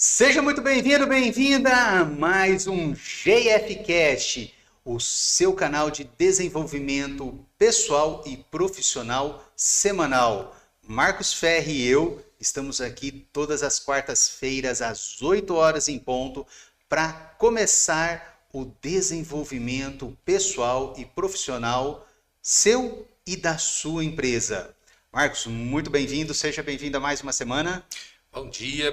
Seja muito bem-vindo, bem-vinda a mais um GFcast, o seu canal de desenvolvimento pessoal e profissional semanal. Marcos Ferri e eu estamos aqui todas as quartas-feiras às 8 horas em ponto para começar o desenvolvimento pessoal e profissional seu e da sua empresa. Marcos, muito bem-vindo, seja bem-vindo a mais uma semana. Bom dia,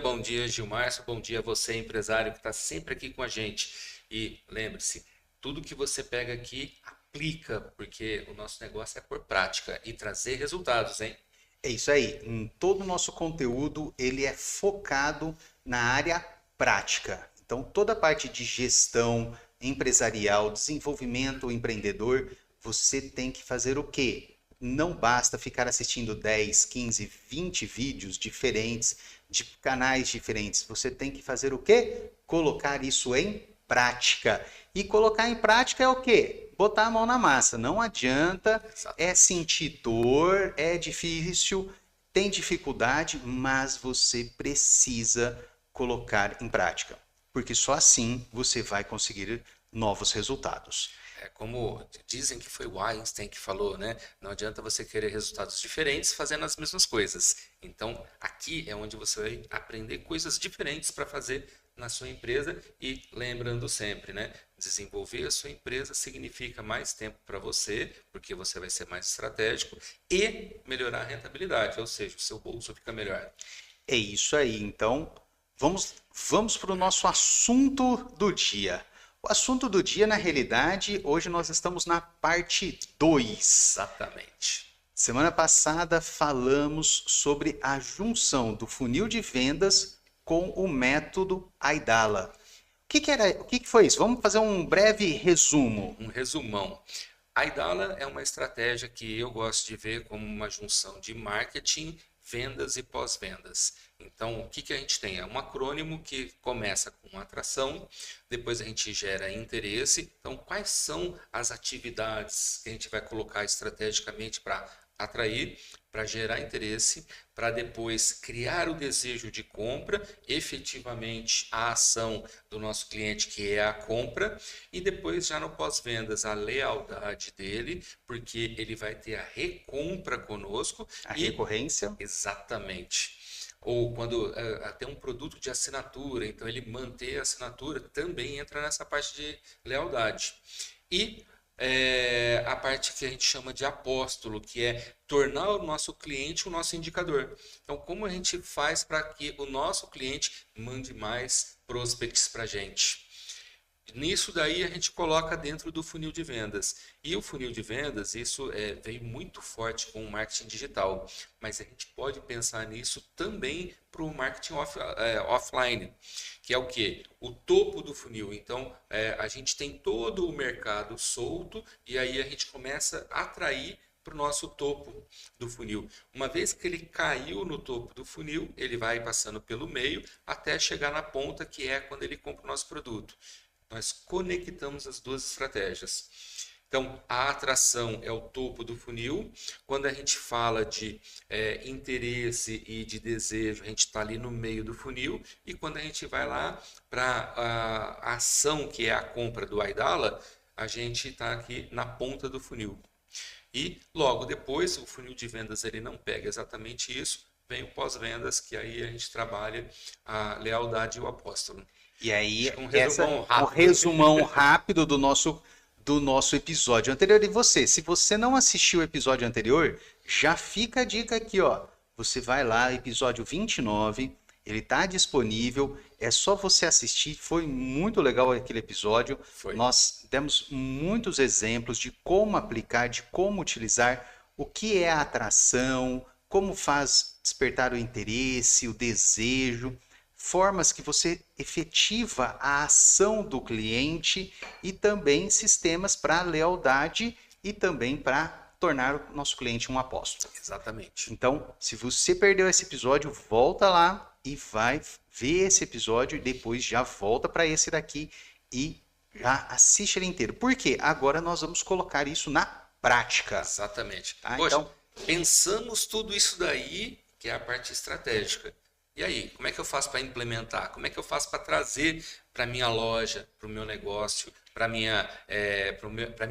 Gilmar. Bom dia a você, empresário, que está sempre aqui com a gente. E lembre-se, tudo que você pega aqui, aplica, porque o nosso negócio é por prática e trazer resultados, hein? É isso aí. Em todo o nosso conteúdo, ele é focado na área prática. Então, toda a parte de gestão empresarial, desenvolvimento empreendedor, você tem que fazer o quê? Não basta ficar assistindo 10, 15, 20 vídeos diferentes, de canais diferentes. Você tem que fazer o quê? Colocar isso em prática. E colocar em prática é o quê? Botar a mão na massa. Não adianta, é Exatamente. sentir dor, é difícil, tem dificuldade, mas você precisa colocar em prática. Porque só assim você vai conseguir novos resultados. É como dizem que foi o Einstein que falou, né? Não adianta você querer resultados diferentes fazendo as mesmas coisas. Então, aqui é onde você vai aprender coisas diferentes para fazer na sua empresa e lembrando sempre, né? Desenvolver a sua empresa significa mais tempo para você, porque você vai ser mais estratégico e melhorar a rentabilidade, ou seja, o seu bolso fica melhor. É isso aí. Então, vamos para o nosso assunto do dia. O assunto do dia, na realidade, hoje nós estamos na parte 2. Exatamente. Semana passada falamos sobre a junção do funil de vendas com o método Aidala. O que foi isso? Vamos fazer um breve resumo. Um resumão. A Idala é uma estratégia que eu gosto de ver como uma junção de marketing, vendas e pós-vendas. Então, o que que a gente tem? É um acrônimo que começa com atração, depois a gente gera interesse. Então, quais são as atividades que a gente vai colocar estrategicamente para atrair, para gerar interesse, para depois criar o desejo de compra, efetivamente a ação do nosso cliente, que é a compra, e depois já no pós-vendas a lealdade dele, porque ele vai ter a recompra conosco A e recorrência. exatamente. Ou quando tem um produto de assinatura, então ele manter a assinatura também entra nessa parte de lealdade. E a parte que a gente chama de apóstolo, que é tornar o nosso cliente o nosso indicador. Então, como a gente faz para que o nosso cliente mande mais prospects para a gente? Nisso daí a gente coloca dentro do funil de vendas. E o funil de vendas, isso veio muito forte com o marketing digital. Mas a gente pode pensar nisso também para o marketing offline, que é o quê? O topo do funil. Então, a gente tem todo o mercado solto e aí a gente começa a atrair para o nosso topo do funil. Uma vez que ele caiu no topo do funil, ele vai passando pelo meio até chegar na ponta, que é quando ele compra o nosso produto. Nós conectamos as duas estratégias. Então, a atração é o topo do funil. Quando a gente fala de interesse e de desejo, a gente está ali no meio do funil. E quando a gente vai lá para a ação, que é a compra do Aidala, a gente está aqui na ponta do funil. E logo depois, o funil de vendas ele não pega exatamente isso, vem o pós-vendas, que aí a gente trabalha a lealdade e o apóstolo. E aí, Acho que um resumão o rápido. resumão rápido do nosso episódio anterior. E você, se você não assistiu o episódio anterior, já fica a dica aqui, ó. Você vai lá, episódio 29, ele está disponível, é só você assistir. Foi muito legal aquele episódio. Foi. Nós demos muitos exemplos de como aplicar, de como utilizar, o que é a atração, como faz despertar o interesse, o desejo, formas que você efetiva a ação do cliente e também sistemas para lealdade e também para tornar o nosso cliente um apóstolo. Exatamente. Então, se você perdeu esse episódio, volta lá e vai ver esse episódio e depois já volta para esse daqui e já assiste ele inteiro. Por quê? Agora nós vamos colocar isso na prática. Exatamente. Tá? Poxa, Então, pensamos tudo isso daí, que é a parte estratégica. E aí, como é que eu faço para implementar? Como é que eu faço para trazer para minha loja, para o meu negócio, para minha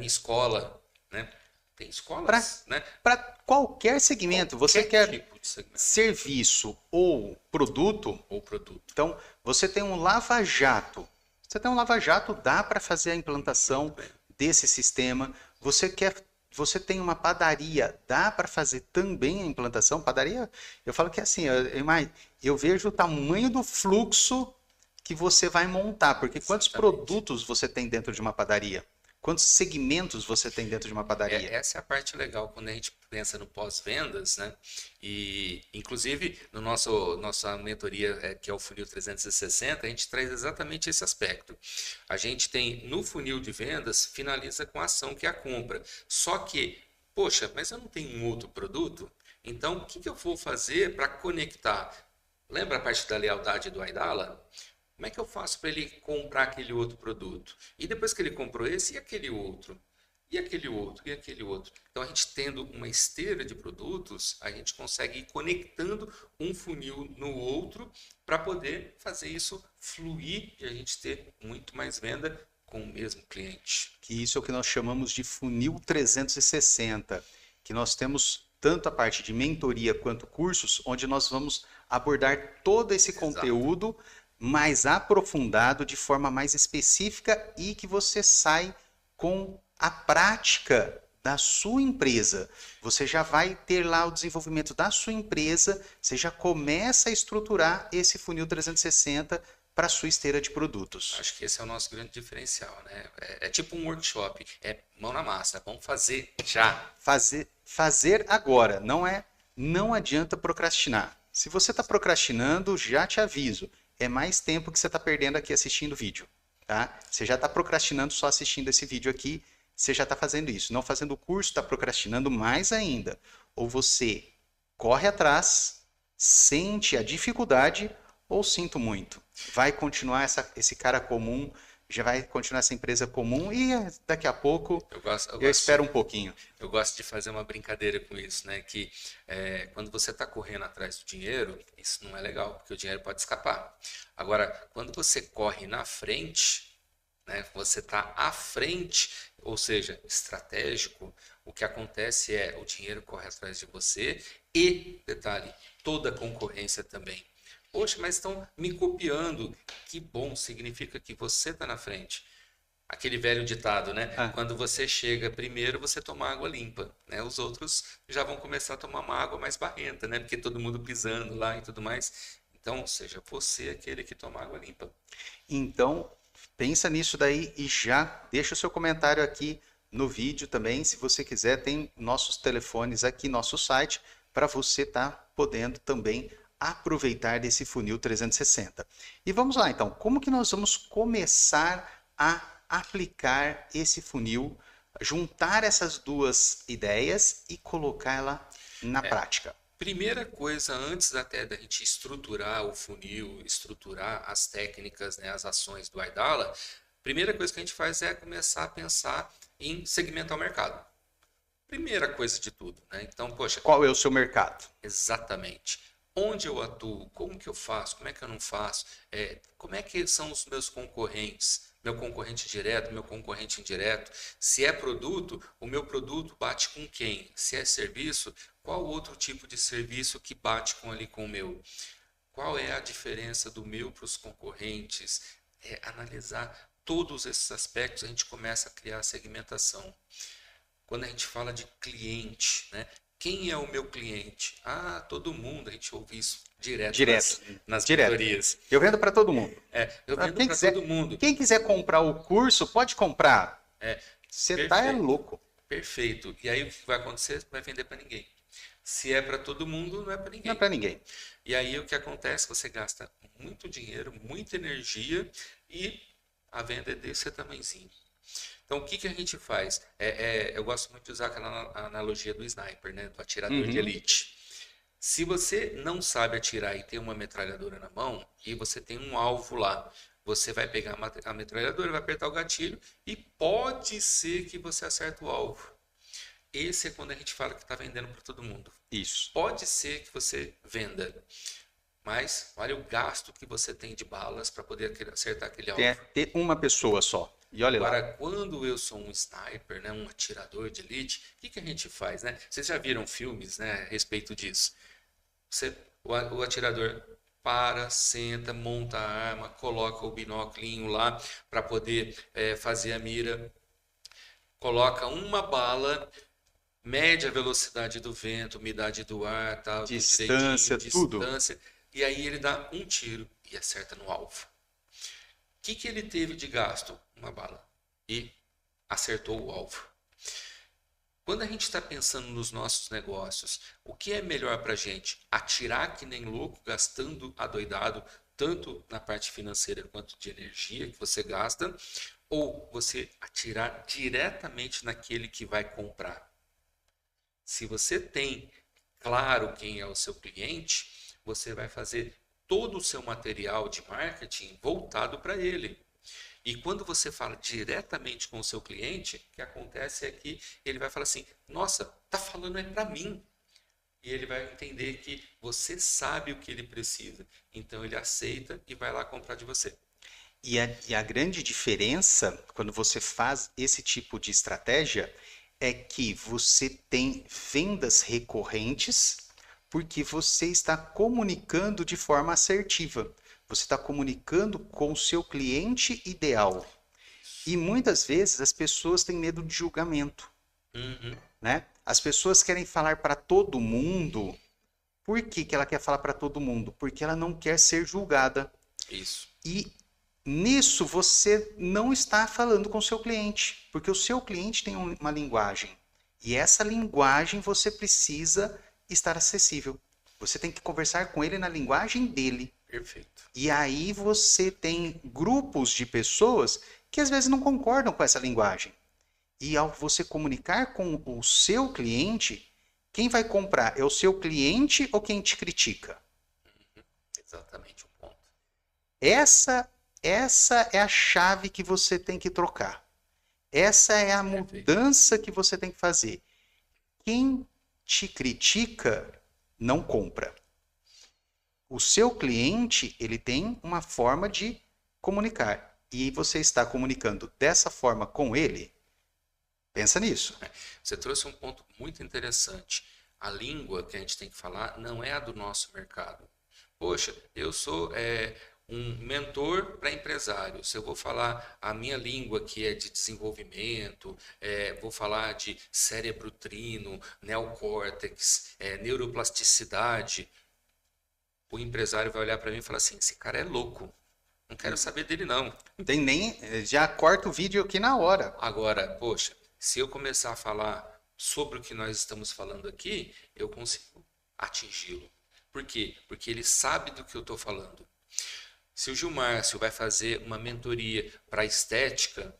escola, né? Tem escolas, né? Para qualquer segmento, você Qualquer quer tipo de segmento serviço ou produto, ou produto. então você tem um lava-jato. Você tem um lava-jato, dá para fazer a implantação desse sistema. Você tem uma padaria, dá para fazer também a implantação. Padaria, eu falo que assim, eu vejo o tamanho do fluxo que você vai montar, porque quantos Exatamente. produtos você tem dentro de uma padaria? Quantos segmentos você tem dentro de uma padaria? Essa é a parte legal quando a gente pensa no pós-vendas, né? E, inclusive, no nossa mentoria, que é o Funil 360, a gente traz exatamente esse aspecto. A gente tem, no funil de vendas, finaliza com a ação, que é a compra. Só que, poxa, mas eu não tenho um outro produto? Então, o que eu vou fazer para conectar? Lembra a parte da lealdade do Aidala? Como é que eu faço para ele comprar aquele outro produto? E depois que ele comprou esse, e aquele outro? E aquele outro? E aquele outro? Então, a gente tendo uma esteira de produtos, a gente consegue ir conectando um funil no outro para poder fazer isso fluir e a gente ter muito mais venda com o mesmo cliente. Que isso é o que nós chamamos de funil 360, que nós temos tanto a parte de mentoria quanto cursos, onde nós vamos abordar todo esse Exato. conteúdo mais aprofundado, de forma mais específica e que você sai com a prática da sua empresa. Você já vai ter lá o desenvolvimento da sua empresa, você já começa a estruturar esse funil 360 para a sua esteira de produtos. Acho que esse é o nosso grande diferencial, né? É tipo um workshop, é mão na massa, vamos fazer já. Fazer agora, não adianta procrastinar. Se você está procrastinando, já te aviso, é mais tempo que você está perdendo aqui assistindo o vídeo, tá? Você já está procrastinando só assistindo esse vídeo aqui, você já está fazendo isso. Não fazendo o curso, está procrastinando mais ainda. Ou você corre atrás, sente a dificuldade, ou sinto muito. Vai continuar esse cara comum, já vai continuar essa empresa comum e daqui a pouco eu espero um pouquinho. Eu gosto de fazer uma brincadeira com isso, né? Que quando você está correndo atrás do dinheiro, isso não é legal, porque o dinheiro pode escapar. Agora, quando você corre na frente, né? Você está à frente, ou seja, estratégico, o que acontece é o dinheiro corre atrás de você e, detalhe, toda a concorrência também. Poxa, mas estão me copiando. Que bom, significa que você está na frente. Aquele velho ditado, né? Quando você chega primeiro, você toma água limpa, né? Os outros já vão começar a tomar uma água mais barrenta, né? Porque todo mundo pisando lá e tudo mais. Então, seja você aquele que toma água limpa. Então, pensa nisso daí e já deixa o seu comentário aqui no vídeo também. Se você quiser, tem nossos telefones aqui, nosso site, para você estar podendo também aproveitar desse funil 360. E vamos lá, então. Como que nós vamos começar a aplicar esse funil, juntar essas duas ideias e colocá-la na prática? Primeira coisa, antes até da gente estruturar o funil, estruturar as técnicas, né, as ações do Aidala, primeira coisa que a gente faz é começar a pensar em segmentar o mercado. Primeira coisa de tudo, né? Então, poxa... Qual é o seu mercado? Exatamente. Onde eu atuo? Como que eu faço? Como é que eu não faço? Como é que são os meus concorrentes? Meu concorrente direto, meu concorrente indireto. Se é produto, o meu produto bate com quem? Se é serviço, qual outro tipo de serviço que bate com o meu? Qual é a diferença do meu para os concorrentes? Analisar todos esses aspectos, a gente começa a criar a segmentação. Quando a gente fala de cliente, né? Quem é o meu cliente? Ah, todo mundo. A gente ouve isso direto nas mentorias. Eu vendo para todo mundo. Eu vendo para todo mundo. Quem quiser comprar o curso, pode comprar. Você tá louco. Perfeito. E aí o que vai acontecer? Vai vender para ninguém. Se é para todo mundo, não é para ninguém. Não é para ninguém. E aí o que acontece? Você gasta muito dinheiro, muita energia e a venda é desse tamanhozinho. Então, o que a gente faz? Eu gosto muito de usar aquela analogia do sniper, né? Do atirador de elite. Se você não sabe atirar e tem uma metralhadora na mão, e você tem um alvo lá, você vai pegar a metralhadora, vai apertar o gatilho, e pode ser que você acerte o alvo. Esse é quando a gente fala que está vendendo para todo mundo. Isso. Pode ser que você venda, mas olha o gasto que você tem de balas para poder acertar aquele Tem, alvo. ter uma pessoa só. E olha lá. Agora, quando eu sou um sniper, né, um atirador de elite, o que que a gente faz, né? Vocês já viram filmes, né, a respeito disso? O atirador para, senta, monta a arma, coloca o binóculo lá para poder fazer a mira, coloca uma bala, mede a velocidade do vento, umidade do ar, tal, tudo direitinho, Distância, tudo. distância, e aí ele dá um tiro e acerta no alvo. O que que ele teve de gasto? Uma bala. E acertou o alvo. Quando a gente está pensando nos nossos negócios, o que é melhor para a gente? Atirar que nem louco, gastando adoidado, tanto na parte financeira quanto de energia que você gasta, ou você atirar diretamente naquele que vai comprar? Se você tem claro quem é o seu cliente, você vai fazer todo o seu material de marketing voltado para ele. E quando você fala diretamente com o seu cliente, o que acontece é que ele vai falar assim: nossa, tá falando é para mim. E ele vai entender que você sabe o que ele precisa. Então ele aceita e vai lá comprar de você. E a grande diferença, quando você faz esse tipo de estratégia, é que você tem vendas recorrentes, porque você está comunicando de forma assertiva. Você está comunicando com o seu cliente ideal. E muitas vezes as pessoas têm medo de julgamento, Uhum, né? As pessoas querem falar para todo mundo. Por que que ela quer falar para todo mundo? Porque ela não quer ser julgada. isso. E nisso você não está falando com o seu cliente, porque o seu cliente tem uma linguagem. E essa linguagem você precisa estar acessível. Você tem que conversar com ele na linguagem dele. Perfeito. E aí você tem grupos de pessoas que às vezes não concordam com essa linguagem. E ao você comunicar com o seu cliente, quem vai comprar é o seu cliente ou quem te critica? Exatamente o ponto. Essa, essa é a chave que você tem que trocar. Essa é a Perfeito. mudança que você tem que fazer. Quem te critica não compra. O seu cliente, ele tem uma forma de comunicar. E você está comunicando dessa forma com ele? Pensa nisso. Você trouxe um ponto muito interessante. A língua que a gente tem que falar não é a do nosso mercado. Poxa, eu sou um mentor para empresários. Eu vou falar a minha língua que é de desenvolvimento, vou falar de cérebro trino, neocórtex, neuroplasticidade. O empresário vai olhar para mim e falar assim: esse cara é louco, não quero saber dele não. Não tem nem. Já corta o vídeo aqui na hora. Agora, poxa, se eu começar a falar sobre o que nós estamos falando aqui, eu consigo atingi-lo. Por quê? Porque ele sabe do que eu estou falando. Se o Gilmárcio vai fazer uma mentoria para estética,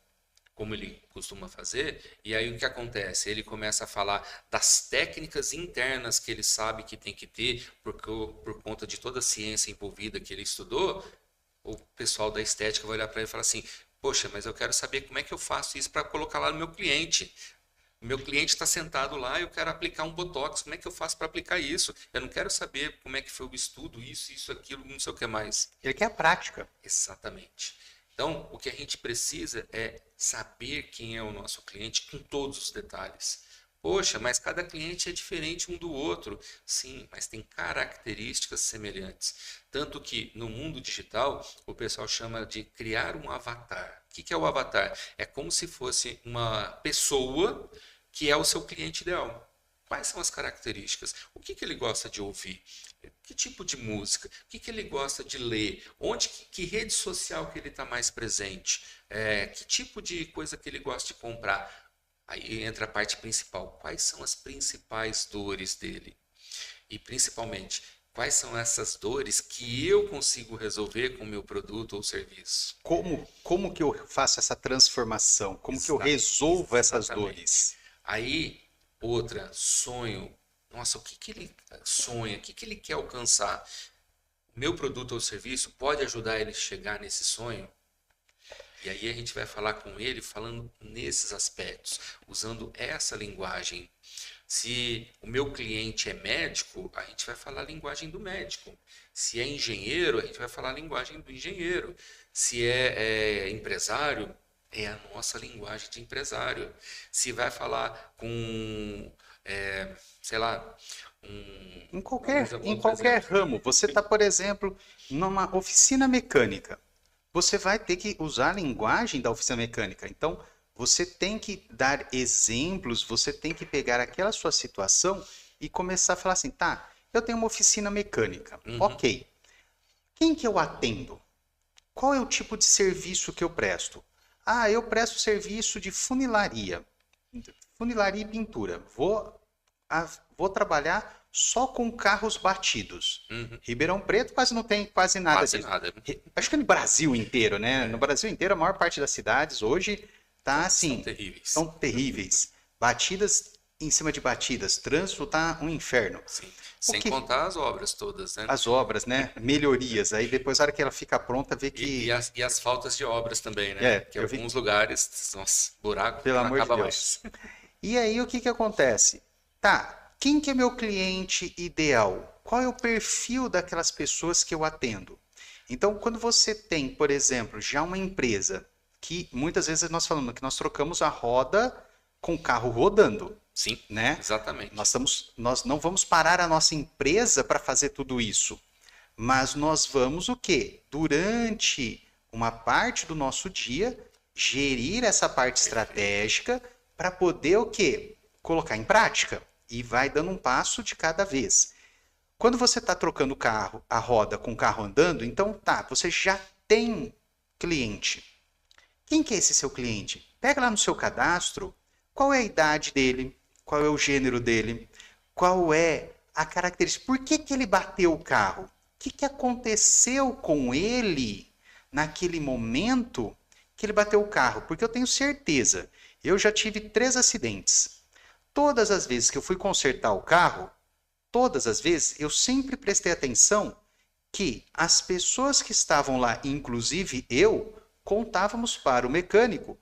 como ele costuma fazer, e aí o que acontece? Ele começa a falar das técnicas internas que ele sabe que tem que ter, por conta de toda a ciência envolvida que ele estudou, o pessoal da estética vai olhar para ele e falar assim: poxa, mas eu quero saber como é que eu faço isso para colocar lá no meu cliente. O meu cliente está sentado lá e eu quero aplicar um botox. Como é que eu faço para aplicar isso? Eu não quero saber como é que foi o estudo, isso, aquilo, não sei o que mais. Ele quer a prática. Exatamente. Então, o que a gente precisa é saber quem é o nosso cliente com todos os detalhes. Poxa, mas cada cliente é diferente um do outro. Sim, mas tem características semelhantes. Tanto que no mundo digital, o pessoal chama de criar um avatar. O que é o avatar? É como se fosse uma pessoa que é o seu cliente ideal. Quais são as características? O que ele gosta de ouvir? Que tipo de música? O que ele gosta de ler? Onde, que rede social que ele está mais presente? Que tipo de coisa que ele gosta de comprar? Aí entra a parte principal. Quais são as principais dores dele? E principalmente, quais são essas dores que eu consigo resolver com o meu produto ou serviço? Como que eu faço essa transformação? Como que eu resolvo essas Exatamente. dores? Aí, outra, sonho. Nossa, o que ele sonha? O que ele quer alcançar? O meu produto ou serviço pode ajudar ele a chegar nesse sonho? E aí a gente vai falar com ele falando nesses aspectos, usando essa linguagem. Se o meu cliente é médico, a gente vai falar a linguagem do médico. Se é engenheiro, a gente vai falar a linguagem do engenheiro. Se é empresário, é a nossa linguagem de empresário. Se vai falar com, sei lá, Em vamos qualquer, dar um em outro qualquer exemplo. ramo, você está, por exemplo, numa oficina mecânica. Você vai ter que usar a linguagem da oficina mecânica. Então, você tem que dar exemplos, você tem que pegar aquela sua situação e começar a falar assim, tá, eu tenho uma oficina mecânica. Uhum. Ok. Quem que eu atendo? Qual é o tipo de serviço que eu presto? Ah, eu presto serviço de funilaria. Funilaria e pintura. Vou trabalhar só com carros batidos. Uhum. Ribeirão Preto quase não tem quase nada Quase disso. nada. Acho que no Brasil inteiro, né? No Brasil inteiro, a maior parte das cidades hoje tá São assim, terríveis. são terríveis. Batidas em cima de batidas. Trânsito tá um inferno. Sim. O Sem que contar as obras todas, né? as obras, né? Melhorias. Aí depois, a hora que ela fica pronta, vê E que as faltas de obras também, né? Que eu vi, alguns lugares, nossa, buraco pelo que não amor de acaba Deus. mais. E aí o que que acontece? Tá, quem que é meu cliente ideal? Qual é o perfil daquelas pessoas que eu atendo? Então, quando você tem, por exemplo, já uma empresa que muitas vezes nós falamos que nós trocamos a roda com o carro rodando, Sim, né? exatamente. Nós não vamos parar a nossa empresa para fazer tudo isso, mas nós vamos o quê? Durante uma parte do nosso dia, gerir essa parte Perfeito. estratégica para poder o quê? Colocar em prática. E vai dando um passo de cada vez. Quando você está trocando o carro, a roda com o carro andando, então tá, você já tem cliente. Quem que é esse seu cliente? Pega lá no seu cadastro, qual é a idade dele, qual é o gênero dele, qual é a característica, por que que ele bateu o carro? O que que aconteceu com ele naquele momento que ele bateu o carro? Porque eu tenho certeza, eu já tive 3 acidentes. Todas as vezes que eu fui consertar o carro, todas as vezes eu sempre prestei atenção que as pessoas que estavam lá, inclusive eu, contávamos para o mecânico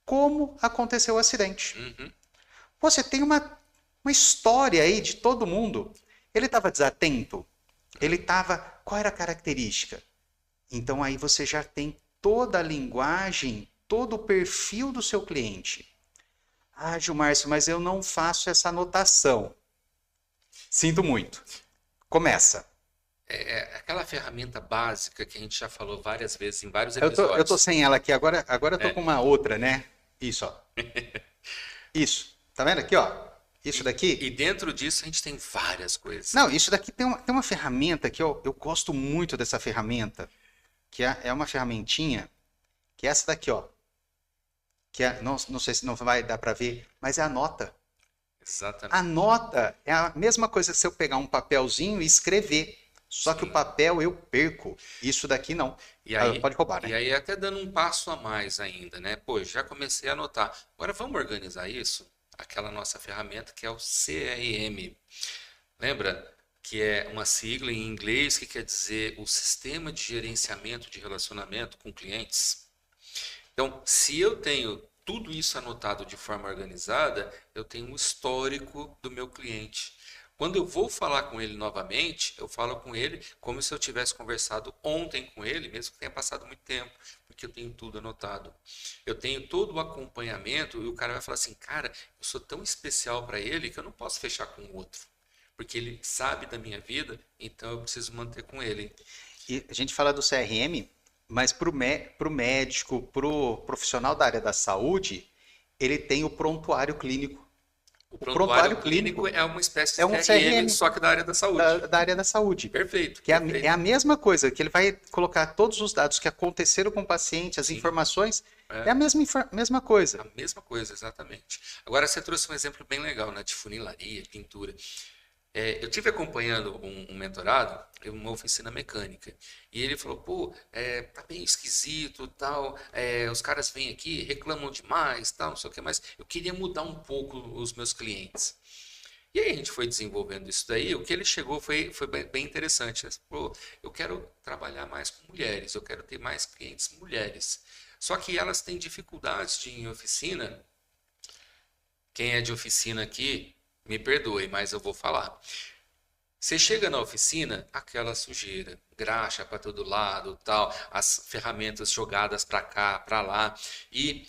como aconteceu o acidente. Uhum. Você tem uma história aí de todo mundo. Ele estava desatento? Ele estava. Qual era a característica? Então aí você já tem toda a linguagem, todo o perfil do seu cliente. Ah, Gilmárcio, mas eu não faço essa anotação. Sinto muito. Começa. Aquela ferramenta básica que a gente já falou várias vezes em vários Eu tô episódios. sem ela aqui, agora eu tô É, com uma outra, né? Isso, ó. Isso. Tá vendo aqui, ó? Isso e daqui. dentro disso a gente tem várias coisas. Não, isso daqui tem uma ferramenta que eu gosto muito dessa ferramenta, que é uma ferramentinha, que é essa daqui, ó. Não sei se não vai dar para ver, mas é a nota. A Exatamente. nota é a mesma coisa se eu pegar um papelzinho e escrever. Só que o Sim. papel eu perco. Isso daqui não. E Ah, aí, pode roubar, e né? aí até dando um passo a mais ainda, né? Pô, já comecei a anotar. Agora vamos organizar isso? Aquela nossa ferramenta que é o CRM. Lembra que é uma sigla em inglês que quer dizer o Sistema de Gerenciamento de Relacionamento com Clientes? Então, se eu tenho tudo isso anotado de forma organizada, eu tenho um histórico do meu cliente. Quando eu vou falar com ele novamente, eu falo com ele como se eu tivesse conversado ontem com ele, mesmo que tenha passado muito tempo, porque eu tenho tudo anotado. Eu tenho todo o acompanhamento e o cara vai falar assim: cara, eu sou tão especial para ele que eu não posso fechar com o outro, porque ele sabe da minha vida, então eu preciso manter com ele. E a gente fala do CRM, mas para o médico, para o profissional da área da saúde, ele tem o prontuário clínico. O O prontuário prontuário clínico clínico é uma espécie é de um CRM, CRM só que da área da saúde. da área da saúde, Perfeito, que é a perfeito. mesma coisa, que ele vai colocar todos os dados que aconteceram com o paciente, as Sim, informações, é é a mesma coisa. a mesma coisa, exatamente. Agora você trouxe um exemplo bem legal, né, de funilaria, pintura. Eu tive acompanhando um mentorado em uma oficina mecânica e ele falou, pô, tá bem esquisito, tal, os caras vêm aqui, reclamam demais, tal, não sei o que mais. Eu queria mudar um pouco os meus clientes. E aí a gente foi desenvolvendo isso daí, o que ele chegou foi bem interessante. Ele falou, eu quero trabalhar mais com mulheres, eu quero ter mais clientes mulheres. Só que elas têm dificuldades de ir em oficina. Quem é de oficina aqui me perdoe, mas eu vou falar. Você chega na oficina, aquela sujeira, graxa para todo lado, tal, as ferramentas jogadas para cá, para lá, e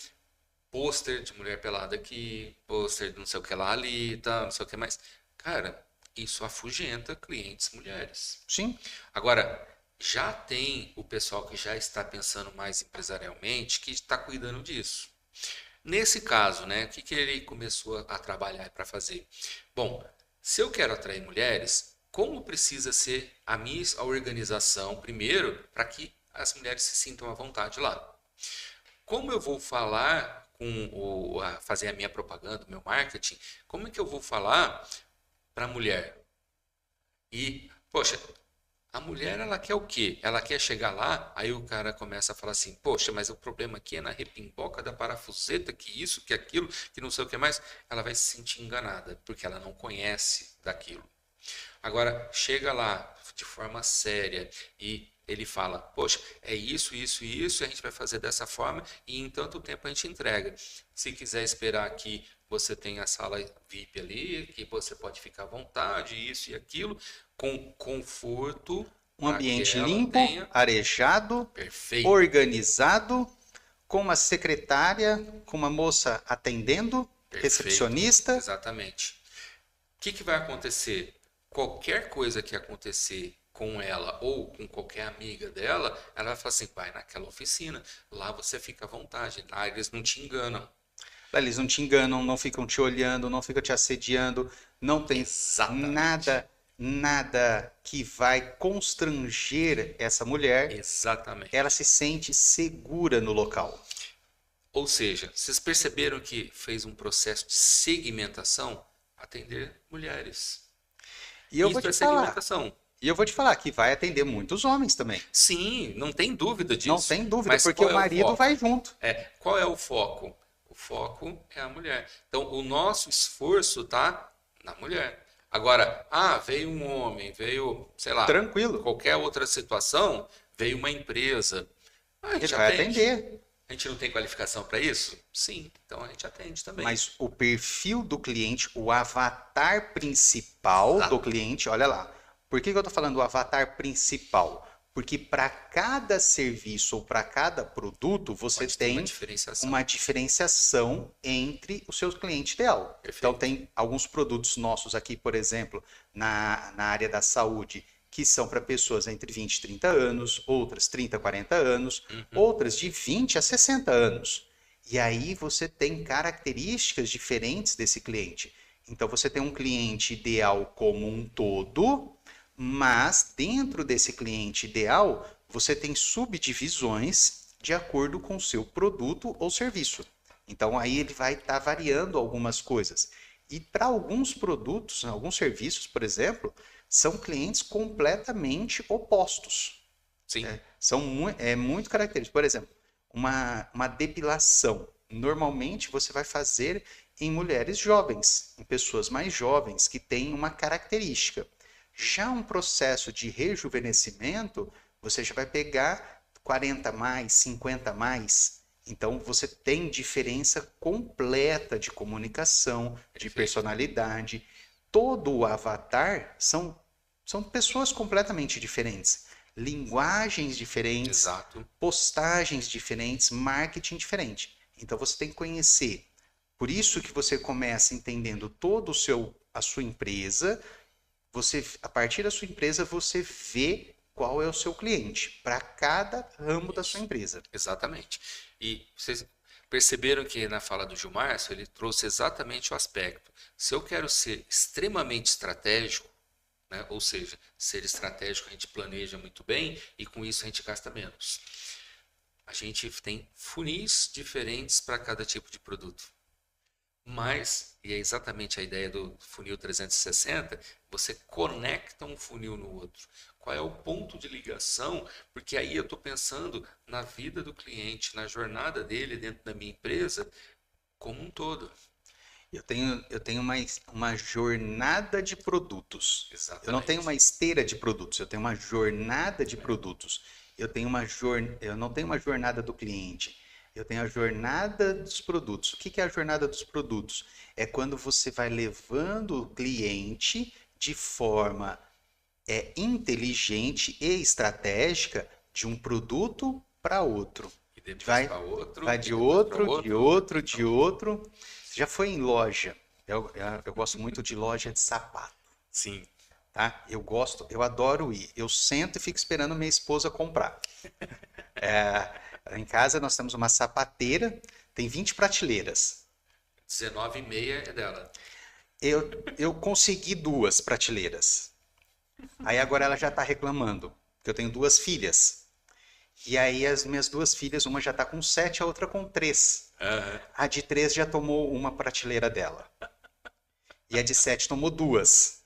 pôster de mulher pelada aqui, pôster de não sei o que lá ali, tá, não sei o que mais. Cara, isso afugenta clientes mulheres. Sim. Agora, já tem o pessoal que já está pensando mais empresarialmente, que está cuidando disso. Nesse caso, né, o que ele começou a trabalhar para fazer? Bom, se eu quero atrair mulheres, como precisa ser a organização primeiro para que as mulheres se sintam à vontade lá? Como eu vou falar fazer a minha propaganda, o meu marketing? Como é que eu vou falar para a mulher? E, poxa, a mulher, ela quer o quê? Ela quer chegar lá, aí o cara começa a falar assim, poxa, mas o problema aqui é na repimboca da parafuseta, que isso, que aquilo, que não sei o que mais. Ela vai se sentir enganada, porque ela não conhece daquilo. Agora, chega lá de forma séria e ele fala, poxa, é isso, isso e isso, a gente vai fazer dessa forma e em tanto tempo a gente entrega. Se quiser esperar aqui, você tem a sala VIP ali, que você pode ficar à vontade, isso e aquilo, com conforto, Um ambiente ela limpo, tenha... arejado, Perfeito. organizado, com uma secretária, com uma moça atendendo, Perfeito. recepcionista. Exatamente. O que vai acontecer? Qualquer coisa que acontecer com ela ou com qualquer amiga dela, ela vai falar assim, vai naquela oficina, lá você fica à vontade, lá eles não te enganam. Lá eles não te enganam, não ficam te olhando, não ficam te assediando, não tem Exatamente. nada que vai constranger essa mulher. Exatamente. Ela se sente segura no local. Ou seja, vocês perceberam que fez um processo de segmentação? Atender mulheres. E eu Isso vou te é falar. segmentação. E eu vou te falar que vai atender muitos homens também. Sim, não tem dúvida disso. Não tem dúvida, Mas porque qual o é marido foco? vai junto. Qual é o foco? O foco é a mulher. Então, o nosso esforço tá na mulher. Agora, veio um homem, veio, sei lá, Tranquilo. qualquer outra situação, veio uma empresa. A gente Ele vai atende. atender. A gente não tem qualificação para isso? Sim, então a gente atende também. Mas o perfil do cliente, o avatar principal do cliente, olha lá. Por que eu estou falando o avatar principal? Porque para cada serviço ou para cada produto, você tem uma diferenciação entre o seu cliente ideal. Perfeito. Então, tem alguns produtos nossos aqui, por exemplo, na área da saúde, que são para pessoas entre 20 e 30 anos, outras 30 a 40 anos, outras de 20 a 60 anos. E aí você tem características diferentes desse cliente. Então você tem um cliente ideal como um todo, mas dentro desse cliente ideal, você tem subdivisões de acordo com o seu produto ou serviço. Então aí ele vai estar variando algumas coisas. E para alguns produtos, alguns serviços, por exemplo, são clientes completamente opostos. Sim. É muito característico. Por exemplo, uma depilação. Normalmente você vai fazer em mulheres jovens, em pessoas mais jovens, que têm uma característica. Já um processo de rejuvenescimento, você já vai pegar 40 mais, 50 mais. Então você tem diferença completa de comunicação, de personalidade. Todo o avatar são pessoas completamente diferentes. Linguagens diferentes, Exato. Postagens diferentes, marketing diferente. Então você tem que conhecer. Por isso que você começa entendendo todo a sua empresa. A partir da sua empresa, você vê qual é o seu cliente para cada ramo da sua empresa. Exatamente. E vocês perceberam que na fala do Gilmar, ele trouxe exatamente o aspecto. Se eu quero ser extremamente estratégico, né, ou seja, ser estratégico a gente planeja muito bem e com isso a gente gasta menos. A gente tem funis diferentes para cada tipo de produto. Mas, e é exatamente a ideia do funil 360, você conecta um funil no outro. Qual é o ponto de ligação? Porque aí eu estou pensando na vida do cliente, na jornada dele dentro da minha empresa como um todo. Eu tenho uma jornada de produtos. Exatamente. Eu não tenho uma esteira de produtos, eu tenho uma jornada de produtos. Eu não tenho uma jornada do cliente. eu tenho a jornada dos produtos. O que que é a jornada dos produtos? É quando você vai levando o cliente de forma inteligente e estratégica de um produto para outro. E depois Vai, para outro, vai e de depois para outro, de outro, outro, depois para de outro. outro. Você já foi em loja? Eu gosto muito de loja de sapato, Sim. tá? Eu gosto, eu adoro ir. Eu sento e fico esperando minha esposa comprar. Em casa nós temos uma sapateira, tem 20 prateleiras. 19,5 é dela. Eu consegui duas prateleiras. Aí agora ela já está reclamando, que eu tenho duas filhas. E aí as minhas duas filhas, uma já está com 7, a outra com 3. Aham. A de 3 já tomou uma prateleira dela. E a de 7 tomou duas.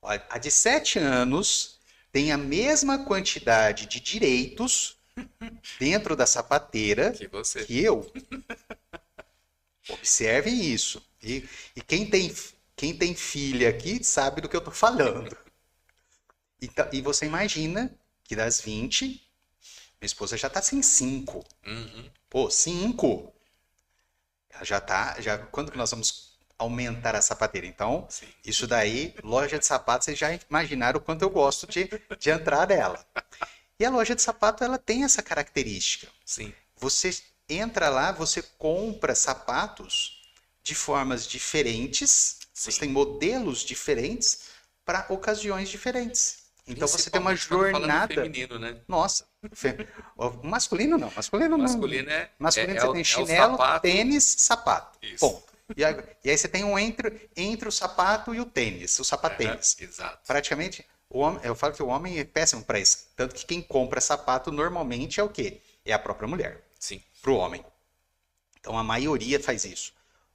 A de 7 anos tem a mesma quantidade de direitos dentro da sapateira Que você. que eu. Observem isso. E quem tem filha aqui sabe do que eu estou falando. E você imagina que das 20, minha esposa já está sem 5. Uhum. Pô, 5. Ela já tá. Quando que nós vamos aumentar a sapateira? Então, Sim. isso daí, loja de sapato, vocês já imaginaram o quanto eu gosto de entrar nela. E a loja de sapato, ela tem essa característica. Sim. Você entra lá, você compra sapatos de formas diferentes, Sim. você tem modelos diferentes para ocasiões diferentes. Então você tem uma Principalmente quando fala no jornada. feminino, né? Nossa, o masculino não, masculino O não. masculino Masculino você tem é o chinelo, sapato. tênis, sapato. Isso. Ponto. E aí você tem um entre o sapato e o tênis, o sapatênis. Exato. Praticamente, o homem, eu falo que o homem é péssimo para isso. Tanto que quem compra sapato normalmente é o quê? É a própria mulher, Sim. para o homem. Então a maioria faz isso.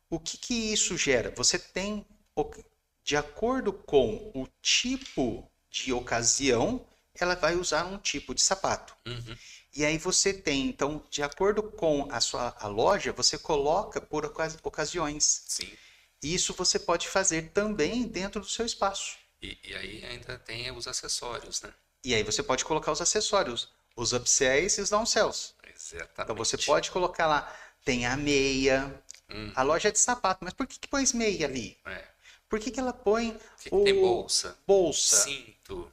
O que que isso gera? Você tem, de acordo com o tipo de ocasião, ela vai usar um tipo de sapato. Uhum. E aí você tem, então, de acordo com a loja, você coloca por ocasiões. Sim. Isso você pode fazer também dentro do seu espaço. E aí ainda tem os acessórios, né? E aí você pode colocar os acessórios, os upsells e os downsells. Exatamente. Então você pode colocar lá, tem a meia, a loja é de sapato, mas por que pôs meia ali? É. Por que ela põe Que tem bolsa, bolsa? cinto,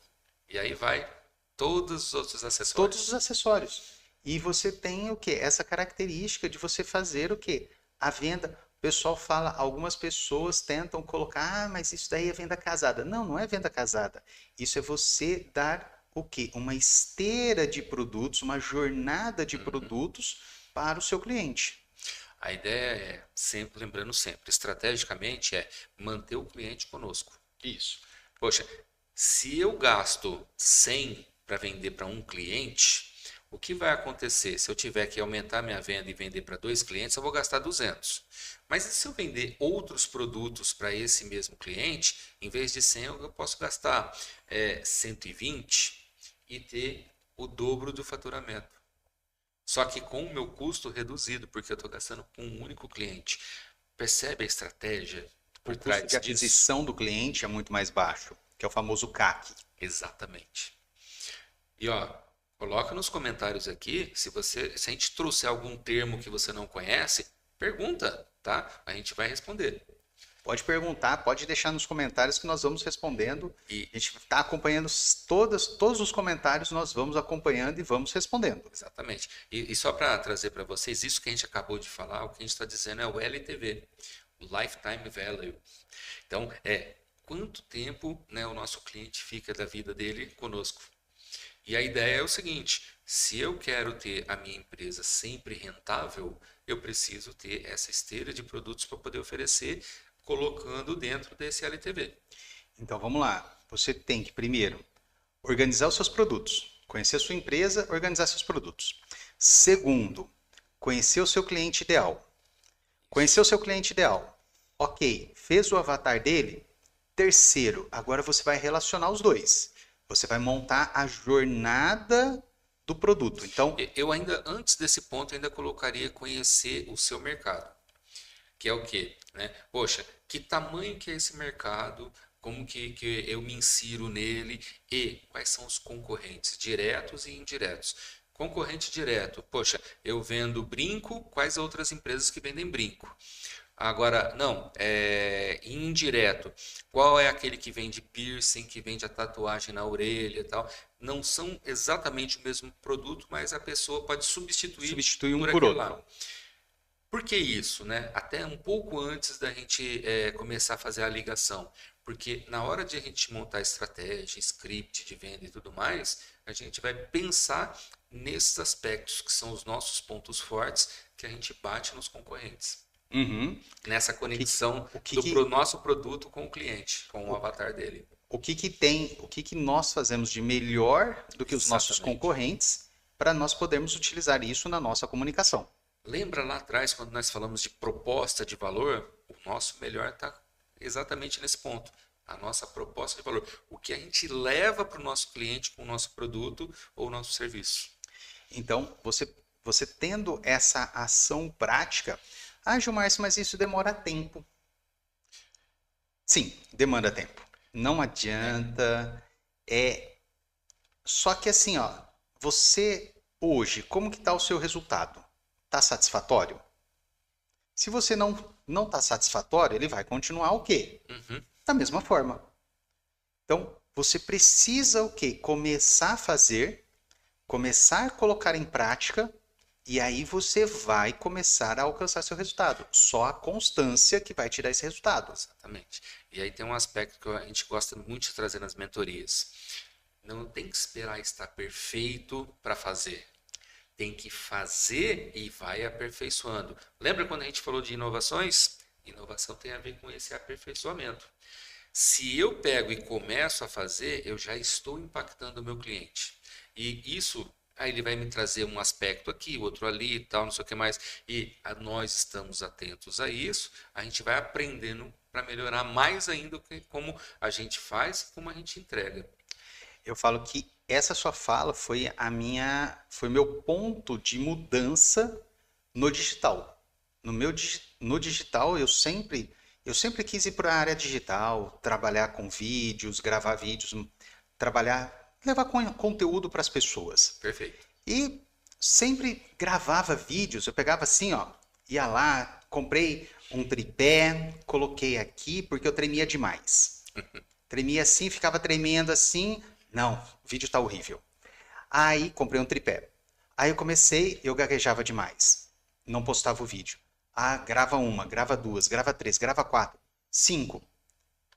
e aí vai todos os outros acessórios. Todos os acessórios. E você tem o quê? Essa característica de você fazer o quê? A venda. O pessoal fala, algumas pessoas tentam colocar, mas isso daí é venda casada. Não, não é venda casada. Isso é você dar o quê? Uma esteira de produtos, uma jornada de produtos para o seu cliente. A ideia é, sempre, lembrando sempre, estrategicamente é manter o cliente conosco. Isso. Poxa, se eu gasto 100 para vender para um cliente, o que vai acontecer? Se eu tiver que aumentar minha venda e vender para 2 clientes, eu vou gastar 200. Mas e se eu vender outros produtos para esse mesmo cliente, em vez de 100, eu posso gastar 120 e ter o dobro do faturamento. Só que com o meu custo reduzido, porque eu estou gastando com um único cliente. Percebe a estratégia por O custo trás de disso? aquisição do cliente é muito mais baixo, que é o famoso CAC. Exatamente. E ó, coloca nos comentários aqui, se a gente trouxer algum termo que você não conhece, pergunta, tá? A gente vai responder. Pode perguntar, pode deixar nos comentários que nós vamos respondendo. E A gente está acompanhando todos os comentários, nós vamos acompanhando e vamos respondendo. exatamente. E só para trazer para vocês, isso que a gente acabou de falar, o que a gente está dizendo é o LTV, o Lifetime Value. Então, quanto tempo, né, o nosso cliente fica da vida dele conosco. E a ideia é o seguinte: se eu quero ter a minha empresa sempre rentável, eu preciso ter essa esteira de produtos para poder oferecer, colocando dentro desse LTV. Então vamos lá. Você tem que primeiro organizar os seus produtos, conhecer a sua empresa, organizar seus produtos. Segundo, conhecer o seu cliente ideal. Conhecer o seu cliente ideal. Ok, fez o avatar dele. Terceiro, agora você vai relacionar os dois. Você vai montar a jornada do produto. Então, Eu ainda, antes desse ponto, ainda colocaria conhecer o seu mercado. Que é o quê? Né? Poxa, que tamanho que é esse mercado? Como que eu me insiro nele? E quais são os concorrentes, diretos e indiretos? Concorrente direto. Poxa, eu vendo brinco, quais outras empresas que vendem brinco? Agora, não, indireto. Qual é aquele que vende piercing, que vende a tatuagem na orelha e tal? Não são exatamente o mesmo produto, mas a pessoa pode substituir Substitui um por por aquele outro. lá. Por que isso, né? Até um pouco antes da gente começar a fazer a ligação. Porque na hora de a gente montar estratégia, script de venda e tudo mais, a gente vai pensar nesses aspectos que são os nossos pontos fortes que a gente bate nos concorrentes. Uhum. Nessa conexão nosso produto com o cliente, com o avatar dele. O que nós fazemos de melhor do que os nossos Exatamente. concorrentes para nós podermos utilizar isso na nossa comunicação. Lembra lá atrás, quando nós falamos de proposta de valor? O nosso melhor está exatamente nesse ponto. A nossa proposta de valor. O que a gente leva para o nosso cliente com o nosso produto ou nosso serviço. Então, você tendo essa ação prática, Gilmar, mas isso demora tempo. Sim, demanda tempo. Não adianta. Só que assim, ó, você hoje, como que está o seu resultado? Está satisfatório? Se você não está satisfatório, ele vai continuar o quê? Uhum. Da mesma forma. Então, você precisa o quê? Começar a fazer, começar a colocar em prática, e aí você vai começar a alcançar seu resultado. Só a constância que vai te dar esse resultado. Exatamente. E aí tem um aspecto que a gente gosta muito de trazer nas mentorias. Não tem que esperar estar perfeito para fazer. Tem que fazer e vai aperfeiçoando. Lembra quando a gente falou de inovações? Inovação tem a ver com esse aperfeiçoamento. Se eu pego e começo a fazer, eu já estou impactando o meu cliente. E isso, aí ele vai me trazer um aspecto aqui, outro ali e tal, não sei o que mais. E nós estamos atentos a isso, a gente vai aprendendo para melhorar mais ainda como a gente faz e como a gente entrega. Eu falo que essa sua fala foi meu ponto de mudança no digital. No digital eu sempre quis ir para a área digital, trabalhar com vídeos, gravar vídeos, levar conteúdo para as pessoas. Perfeito. E sempre gravava vídeos, eu pegava assim, ó, ia lá, comprei um tripé, coloquei aqui porque eu tremia demais. Tremia assim, ficava tremendo assim. Não, o vídeo tá horrível. Aí comprei um tripé. Aí eu gaguejava demais. Não postava o vídeo. Grava uma, grava duas, grava três, grava quatro, 5.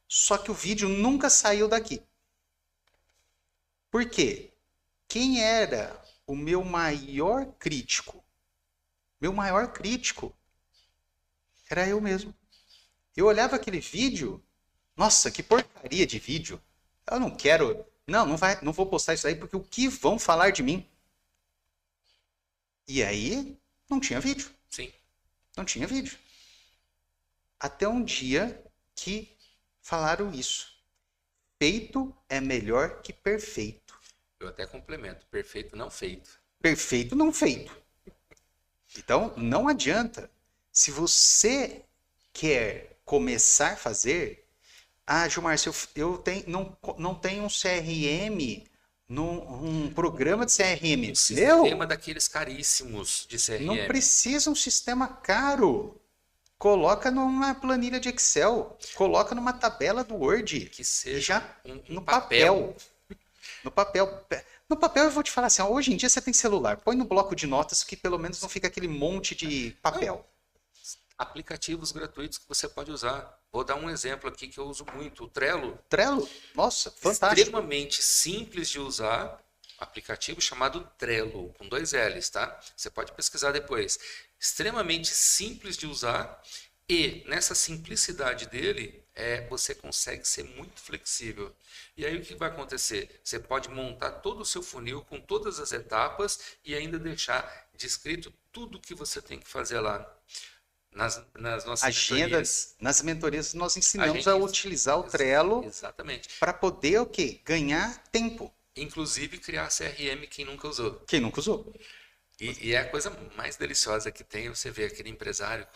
Só que o vídeo nunca saiu daqui. Por quê? Quem era o meu maior crítico? Meu maior crítico era eu mesmo. Eu olhava aquele vídeo, nossa, que porcaria de vídeo. Eu não quero, não vou postar isso aí porque o que vão falar de mim? E aí, não tinha vídeo. Sim. Não tinha vídeo. Até um dia que falaram isso. Feito é melhor que perfeito. Eu até complemento, perfeito não feito. Perfeito não feito. Então, não adianta. Se você quer começar a fazer, Gilmar, se eu não tenho um CRM, um programa de CRM. Um sistema daqueles caríssimos de CRM. Não precisa um sistema caro. Coloca numa planilha de Excel, coloca numa tabela do Word. Que seja já no papel. No papel. No papel eu vou te falar assim, hoje em dia você tem celular, põe no bloco de notas que pelo menos não fica aquele monte de papel. Aplicativos gratuitos que você pode usar. Vou dar um exemplo aqui que eu uso muito, o Trello. Trello? Nossa, fantástico. Extremamente simples de usar, aplicativo chamado Trello, com 2 L's, tá? Você pode pesquisar depois. Extremamente simples de usar e nessa simplicidade dele, você consegue ser muito flexível. E aí o que vai acontecer? Você pode montar todo o seu funil com todas as etapas e ainda deixar descrito tudo que você tem que fazer lá. Nas nossas mentorias. Nas mentorias nós ensinamos a utilizar o Trello para poder o quê? Ganhar tempo. Inclusive criar CRM quem nunca usou. Quem nunca usou. E é a coisa mais deliciosa que tem você ver aquele empresário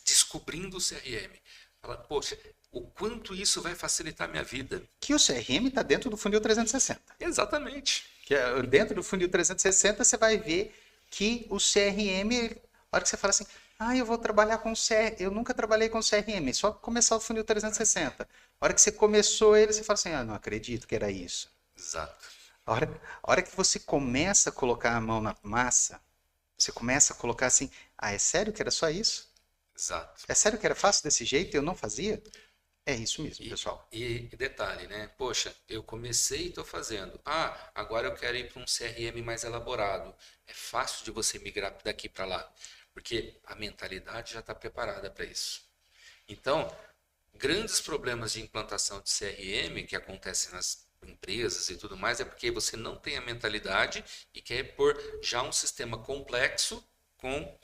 descobrindo o CRM. Fala, poxa, o quanto isso vai facilitar a minha vida. Que o CRM está dentro do funil 360. Exatamente. Que dentro do funil 360 você vai ver que o CRM, a hora que você fala assim, eu vou trabalhar com CRM, eu nunca trabalhei com CRM, só começar o funil 360. A hora que você começou ele, você fala assim, não acredito que era isso. Exato. A hora que você começa a colocar a mão na massa, você começa a colocar assim, é sério que era só isso? Exato. É sério que era fácil desse jeito e eu não fazia? É isso mesmo, E, pessoal. e detalhe, né? Poxa, eu comecei e estou fazendo. Agora eu quero ir para um CRM mais elaborado. É fácil de você migrar daqui para lá, porque a mentalidade já está preparada para isso. Então, grandes problemas de implantação de CRM que acontecem nas empresas e tudo mais é porque você não tem a mentalidade e quer pôr já um sistema complexo com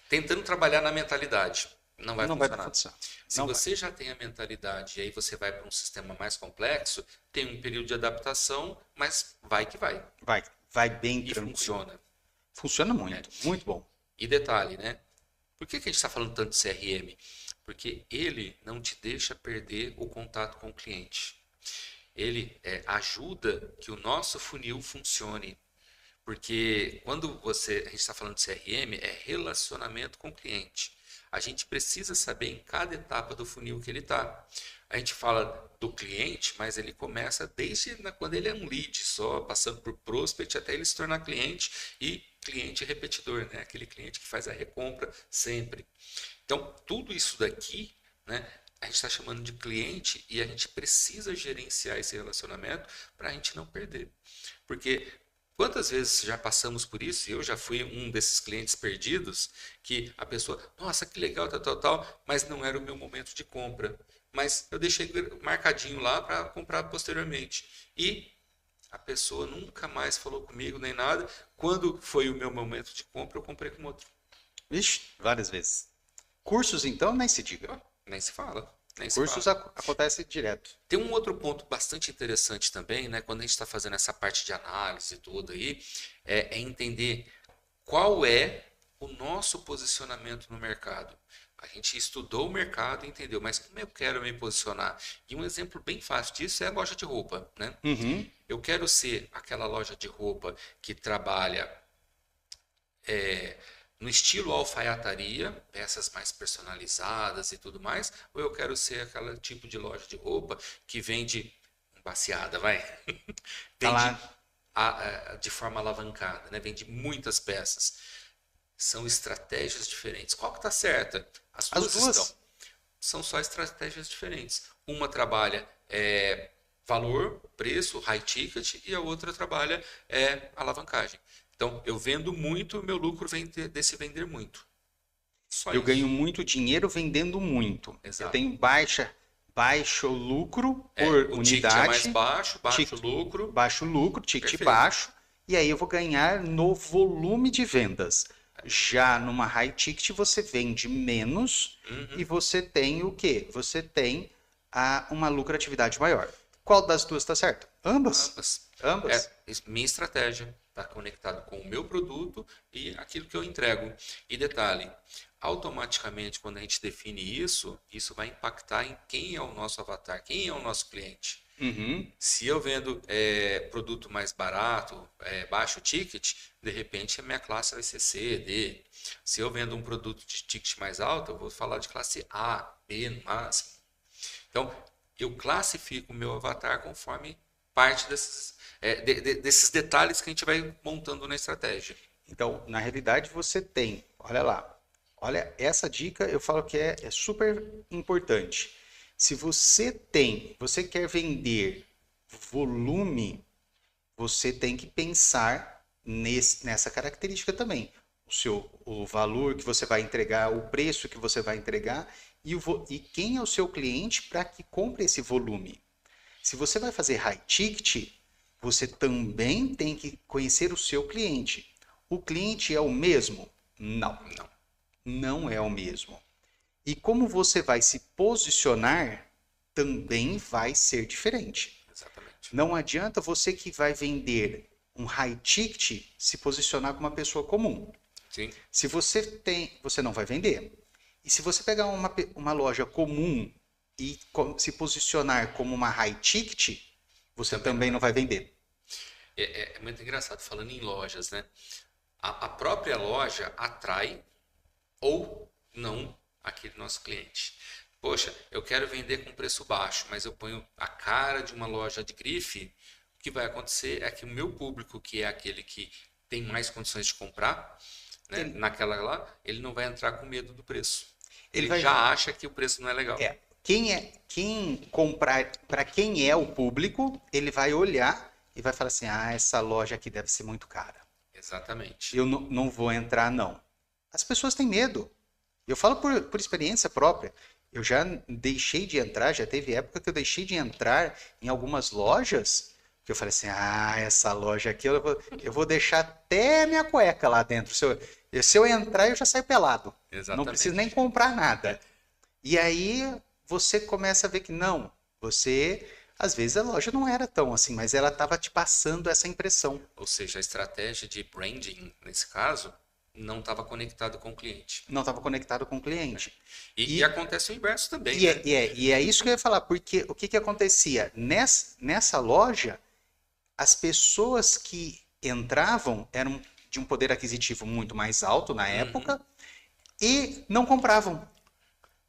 tentando trabalhar na mentalidade. Não vai Não vai funcionar. funcionar. Se Não vai. você já tem a mentalidade e aí você vai para um sistema mais complexo, tem um período de adaptação, mas vai que vai. Vai bem E tranquilo. funciona. Funciona muito, muito bom. E detalhe, né? Por que a gente está falando tanto de CRM? Porque ele não te deixa perder o contato com o cliente. Ele ajuda que o nosso funil funcione. Porque quando a gente está falando de CRM, é relacionamento com o cliente. A gente precisa saber em cada etapa do funil que ele está. A gente fala do cliente, mas ele começa desde quando ele é um lead, só passando por prospect até ele se tornar cliente e cliente repetidor, né? Aquele cliente que faz a recompra sempre. Então, tudo isso daqui, né, a gente está chamando de cliente e a gente precisa gerenciar esse relacionamento para a gente não perder. Porque quantas vezes já passamos por isso? Eu já fui um desses clientes perdidos que a pessoa, nossa, que legal, tal, mas não era o meu momento de compra. Mas eu deixei marcadinho lá para comprar posteriormente. E a pessoa nunca mais falou comigo nem nada. Quando foi o meu momento de compra, eu comprei com outro. Vixe, várias vezes. Cursos, então, nem se diga. Nem se fala. Nem se Cursos fala. acontece direto. Tem um outro ponto bastante interessante também, né? Quando a gente está fazendo essa parte de análise toda aí, é entender qual é o nosso posicionamento no mercado. A gente estudou o mercado e entendeu, mas como eu quero me posicionar? E um exemplo bem fácil disso é a loja de roupa, né? Uhum. Eu quero ser aquela loja de roupa que trabalha no estilo alfaiataria, peças mais personalizadas e tudo mais, ou eu quero ser aquele tipo de loja de roupa que vende baseada, vai? Vende de forma alavancada, né? Vende muitas peças. São estratégias diferentes. Qual que está certa? As duas estão. São só estratégias diferentes. Uma trabalha valor, preço, high ticket, e a outra trabalha alavancagem. Então, eu vendo muito, meu lucro vem desse vender muito. Só eu isso. ganho muito dinheiro vendendo muito. Exato. Eu tenho baixo lucro por o unidade. Ticket é mais baixo, lucro. Baixo lucro, ticket Perfeito. baixo. E aí eu vou ganhar no volume de vendas. Já numa high ticket você vende menos e você tem o quê? Você tem uma lucratividade maior. Qual das duas está certo? Ambas. Minha estratégia está conectado com o meu produto e aquilo que eu entrego. E detalhe, automaticamente quando a gente define isso vai impactar em quem é o nosso avatar, quem é o nosso cliente. Uhum. Se eu vendo produto mais barato, baixo ticket, de repente a minha classe vai ser C, D. Se eu vendo um produto de ticket mais alto, eu vou falar de classe A, B no máximo. Então, eu classifico o meu avatar conforme parte desses detalhes que a gente vai montando na estratégia. Então, na realidade, você tem, olha lá, olha, essa dica eu falo que é super importante. Se você quer vender volume, você tem que pensar nessa característica também. O valor que você vai entregar, o preço que você vai entregar e quem é o seu cliente para que compre esse volume. Se você vai fazer high ticket, você também tem que conhecer o seu cliente. O cliente é o mesmo? Não. Não é o mesmo. E como você vai se posicionar, também vai ser diferente. Exatamente. Não adianta você que vai vender um high ticket se posicionar como uma pessoa comum. Sim. Se você não vai vender. E se você pegar uma loja comum e se posicionar como uma high ticket, você também não vai vender. é muito engraçado falando em lojas, né? A própria loja atrai ou não aquele nosso cliente. Poxa, eu quero vender com preço baixo, mas eu ponho a cara de uma loja de grife, o que vai acontecer é que o meu público, que é aquele que tem mais condições de comprar, né, Ele, naquela lá, ele não vai entrar com medo do preço. ele Ele vai já acha que o preço não é legal. quem comprar, para quem é o público, ele vai olhar e vai falar assim: "Ah, essa loja aqui deve ser muito cara. Exatamente. Eu não vou entrar não". As pessoas têm medo. Eu falo por experiência própria. Eu já deixei de entrar, já teve época que eu deixei de entrar em algumas lojas, que eu falei assim: "Ah, essa loja aqui eu vou deixar até minha cueca lá dentro. Se eu entrar, eu já saio pelado. Não preciso nem Exatamente. comprar nada". E aí você começa a ver que não, às vezes a loja não era tão assim, mas ela estava te passando essa impressão. Ou seja, a estratégia de branding, nesse caso, não estava conectada com o cliente. Não estava conectado com o Né? cliente. E E, acontece o inverso também, e, né? é, e, é, e é isso que eu ia falar, porque o que que acontecia? Nessa loja, as pessoas que entravam eram de um poder aquisitivo muito mais alto na Uhum. época e não compravam.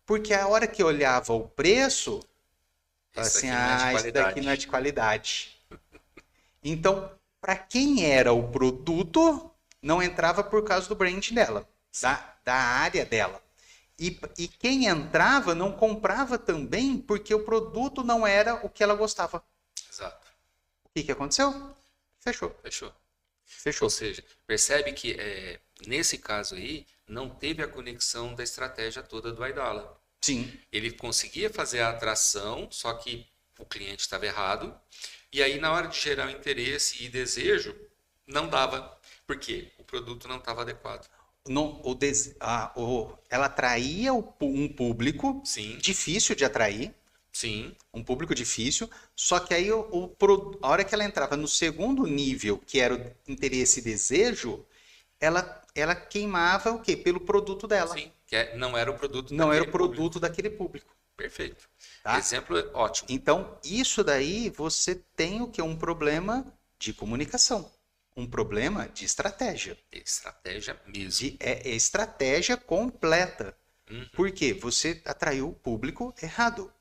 Porque a hora que olhava o preço, falava Esse assim: daqui não é de "Ah, isso daqui não é qualidade. de qualidade". Então, para quem era o produto, não entrava por causa do brand dela, Sim, da área dela. E quem entrava não comprava também porque o produto não era o que ela gostava. exato. O que que aconteceu? Fechou. Fechou. Ou Fechou. seja, percebe que nesse caso aí, não teve a conexão da estratégia toda do Aidala. Sim. Ele conseguia fazer a atração, só que o cliente estava errado. E aí, na hora de gerar o interesse e desejo, não dava. Por quê? O produto não estava adequado. Não, ela atraía um público Sim, difícil de atrair, sim, um público difícil, só que aí a hora que ela entrava no segundo nível, que era o interesse e desejo, ela queimava o quê? Pelo produto dela. sim. Não era o produto Não era o daquele público. produto daquele público, Perfeito. tá? Exemplo ótimo. Então, isso daí você tem o que? Um problema de comunicação, um problema de estratégia, Estratégia mesmo. é estratégia completa. Uhum, Por quê? Você atraiu o público errado.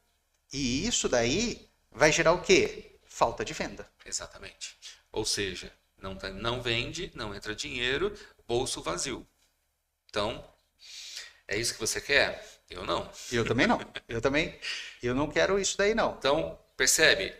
E isso daí vai gerar o quê? Falta de venda. exatamente. Ou seja, não vende, não entra dinheiro, bolso vazio. Então, é isso que você quer? Eu não. Eu também não. Eu não quero isso daí não. Então, percebe?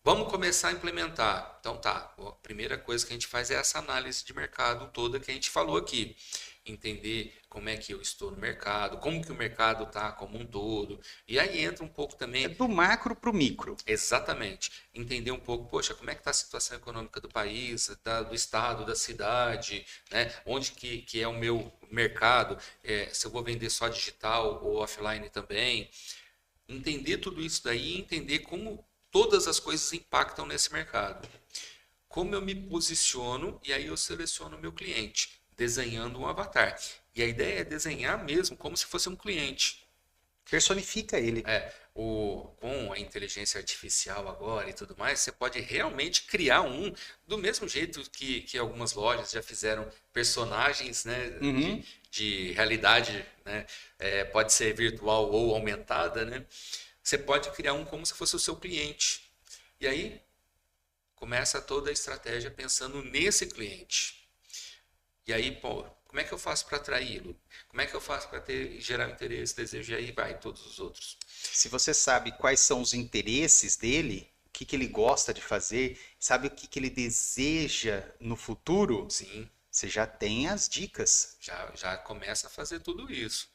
Vamos começar a implementar. Então tá, a primeira coisa que a gente faz é essa análise de mercado toda que a gente falou aqui. Entender como é que eu estou no mercado, como que o mercado está como um todo. E aí entra um pouco É também, do macro para o micro. exatamente, entender um pouco, poxa, como é que está a situação econômica do país, do estado, da cidade, né? Onde que é o meu mercado, se eu vou vender só digital ou offline também. Entender tudo isso daí e entender como todas as coisas impactam nesse mercado. Como eu me posiciono e aí eu seleciono o meu cliente, desenhando um avatar. E a ideia é desenhar mesmo como se fosse um cliente. Personifica ele. Com a inteligência artificial agora e tudo mais, você pode realmente criar um do mesmo jeito que algumas lojas já fizeram personagens, né, Uhum. de realidade, né, pode ser virtual ou aumentada, né? Você pode criar um como se fosse o seu cliente. E aí começa toda a estratégia pensando nesse cliente. E aí, pô, como é que eu faço para atraí-lo? Como é que eu faço para gerar interesse, desejo? E aí vai todos os outros. Se você sabe quais são os interesses dele, o que que ele gosta de fazer, sabe o que que ele deseja no futuro, Sim, você já tem as dicas. já começa a fazer tudo isso.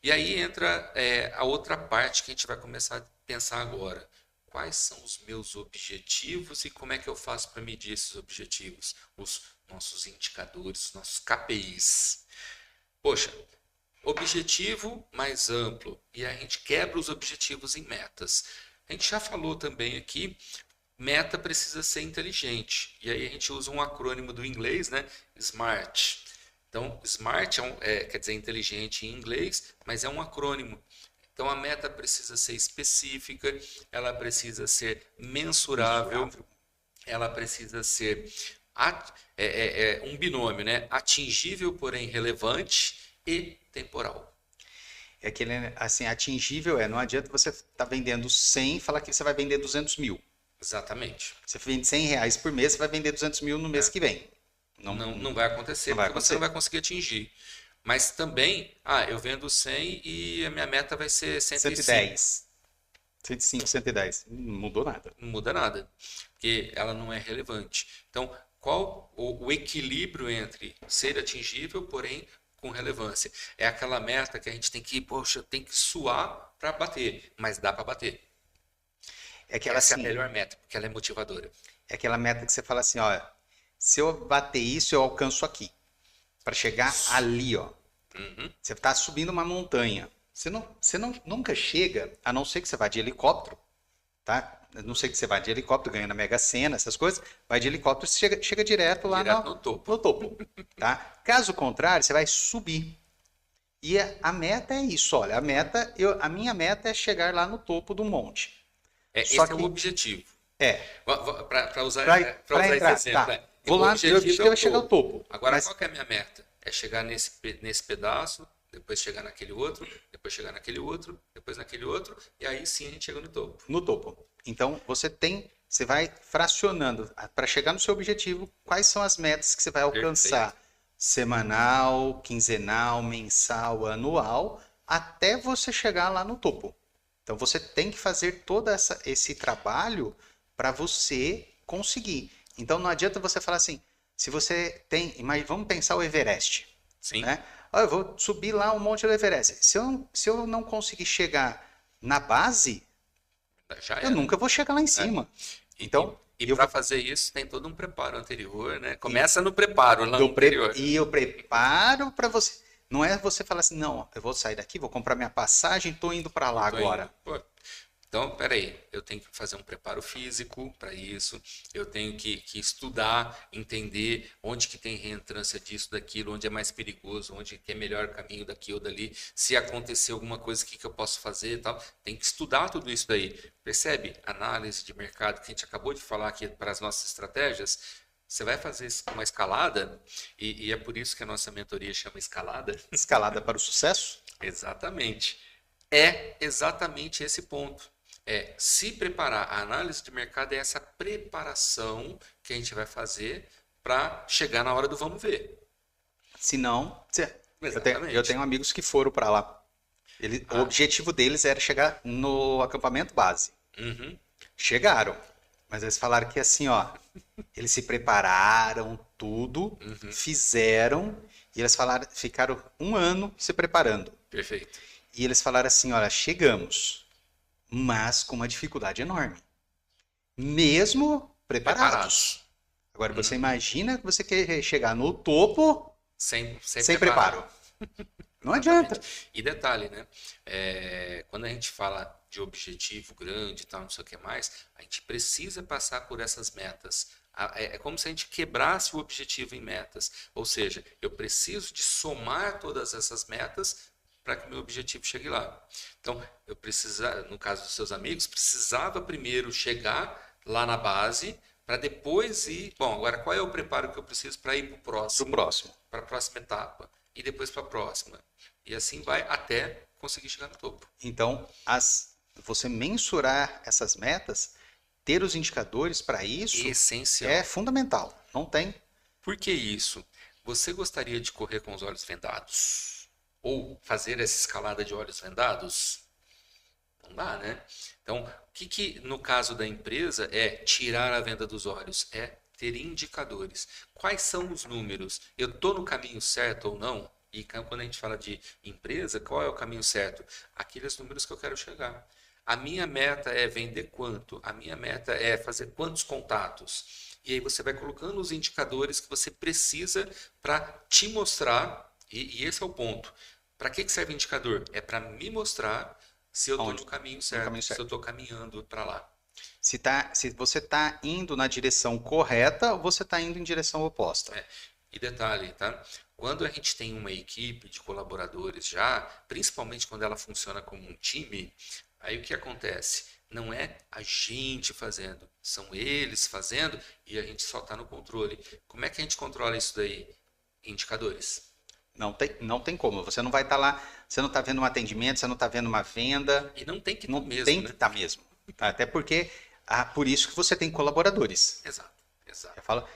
E aí entra a outra parte que a gente vai começar a pensar agora. Quais são os meus objetivos e como é que eu faço para medir esses objetivos? Os nossos indicadores, os nossos KPIs. Poxa, objetivo mais amplo e a gente quebra os objetivos em metas. A gente já falou também aqui, meta precisa ser inteligente. E aí a gente usa um acrônimo do inglês, né? SMART. Então, SMART quer dizer inteligente em inglês, mas é um acrônimo. Então, a meta precisa ser específica, ela precisa ser mensurável, Mensurável. ela precisa ser um binômio, né? Atingível, porém relevante e temporal. É aquele, assim, atingível não adianta você estar vendendo 100 e falar que você vai vender 200 mil. Exatamente. Você vende 100 reais por mês, você vai vender 200 mil no mês que vem. Não, Não vai acontecer, não vai porque você não acontecer. vai conseguir atingir. Mas também, eu vendo 100 e a minha meta vai ser 105. 110. 105, 110. Não mudou nada. Não muda nada, porque ela não é relevante. Então, qual o equilíbrio entre ser atingível, porém com relevância? É aquela meta que a gente tem que, poxa, tem que suar para bater, mas dá para bater. É aquela Essa é a assim, melhor meta, porque ela é motivadora. é aquela meta que você fala assim, ó, se eu bater isso, eu alcanço aqui. Para chegar Isso. ali, ó. Uhum. Você está subindo uma montanha. Você nunca chega, a não ser que você vá de helicóptero, tá? A não ser que você vá de helicóptero, ganha na Mega Sena, essas coisas. Vai de helicóptero e chega direto lá Direto no topo. no topo, tá? Caso contrário, você vai subir. E a meta é isso, olha. A minha meta é chegar lá no topo do monte. Só Esse é que o objetivo. é Para usar, para esse entrar, exemplo, tá? o Vou lá, meu objetivo objetivo é chegar ao topo. Agora, Mas qual que é a minha meta? É chegar nesse pedaço, depois chegar naquele outro, depois chegar naquele outro, depois naquele outro, e aí sim a gente chega no topo. no topo. Então você vai fracionando para chegar no seu objetivo. Quais são as metas que você vai alcançar? Perfeito. Semanal, quinzenal, mensal, anual, até você chegar lá no topo. Então você tem que fazer todo esse trabalho para você conseguir. Então não adianta você falar assim, se você tem, mas vamos pensar o Everest, Sim, né? Eu vou subir lá um monte do Everest. Se eu não conseguir chegar na base, já eu era. nunca vou chegar lá em É. cima. Então, E eu para vou, fazer isso tem todo um preparo anterior, né? Começa no preparo, lá no anterior. e eu preparo para você. Não é você falar assim, não, eu vou sair daqui, vou comprar minha passagem, tô indo para lá Tô indo. agora. Pô, então, peraí, eu tenho que fazer um preparo físico para isso, eu tenho que estudar, entender onde que tem reentrância disso, daquilo, onde é mais perigoso, onde que é melhor caminho daqui ou dali, se acontecer alguma coisa, o que que eu posso fazer e tal. Tem que estudar tudo isso daí. Percebe? Análise de mercado que a gente acabou de falar aqui para as nossas estratégias. Você vai fazer uma escalada, e é por isso que a nossa mentoria chama escalada. Escalada para o sucesso? Exatamente. É exatamente esse ponto. É se preparar. A análise de mercado é essa preparação que a gente vai fazer para chegar na hora do vamos ver. Se não, eu Exatamente. tenho amigos que foram para lá. O objetivo deles era chegar no acampamento base. Uhum. Chegaram, mas eles falaram que assim, ó, eles se prepararam tudo, fizeram, e eles falaram, ficaram um ano se preparando. Perfeito. E eles falaram assim, olha, chegamos, mas com uma dificuldade enorme. Mesmo preparados. Agora você imagina que você quer chegar no topo sem preparo. Não adianta. E detalhe, né? Quando a gente fala de objetivo grande e tal, não sei o que mais, a gente precisa passar por essas metas. É como se a gente quebrasse o objetivo em metas. Ou seja, eu preciso de somar todas essas metas para que o meu objetivo chegue lá. Então, eu precisava, no caso dos seus amigos, precisava primeiro chegar lá na base para depois ir. Bom, agora qual é o preparo que eu preciso para ir para o próximo? Para a próxima etapa. E depois para a próxima. E assim vai até conseguir chegar no topo. Então, você mensurar essas metas, ter os indicadores para isso Essencial. é fundamental. Não tem. Por que isso? Você gostaria de correr com os olhos vendados? Ou fazer essa escalada de olhos vendados? Não dá, né? Então, o que no caso da empresa é tirar a venda dos olhos? É ter indicadores. Quais são os números? Eu estou no caminho certo ou não? E quando a gente fala de empresa, qual é o caminho certo? Aqueles números que eu quero chegar. A minha meta é vender quanto? A minha meta é fazer quantos contatos? E aí você vai colocando os indicadores que você precisa para te mostrar, e esse é o ponto. Para que serve o indicador? É para me mostrar se eu estou no caminho certo, se eu estou caminhando para lá. Se você está indo na direção correta ou você está indo em direção oposta. E detalhe, tá? Quando a gente tem uma equipe de colaboradores já, principalmente quando ela funciona como um time, aí o que acontece? Não é a gente fazendo, são eles fazendo e a gente só está no controle. Como é que a gente controla isso daí? Indicadores. Não tem como. Você não vai estar lá, você não está vendo um atendimento, você não está vendo uma venda. E não tem que Não estar mesmo, tem que né? estar mesmo. Até porque, por isso que você tem colaboradores. Exato, exato.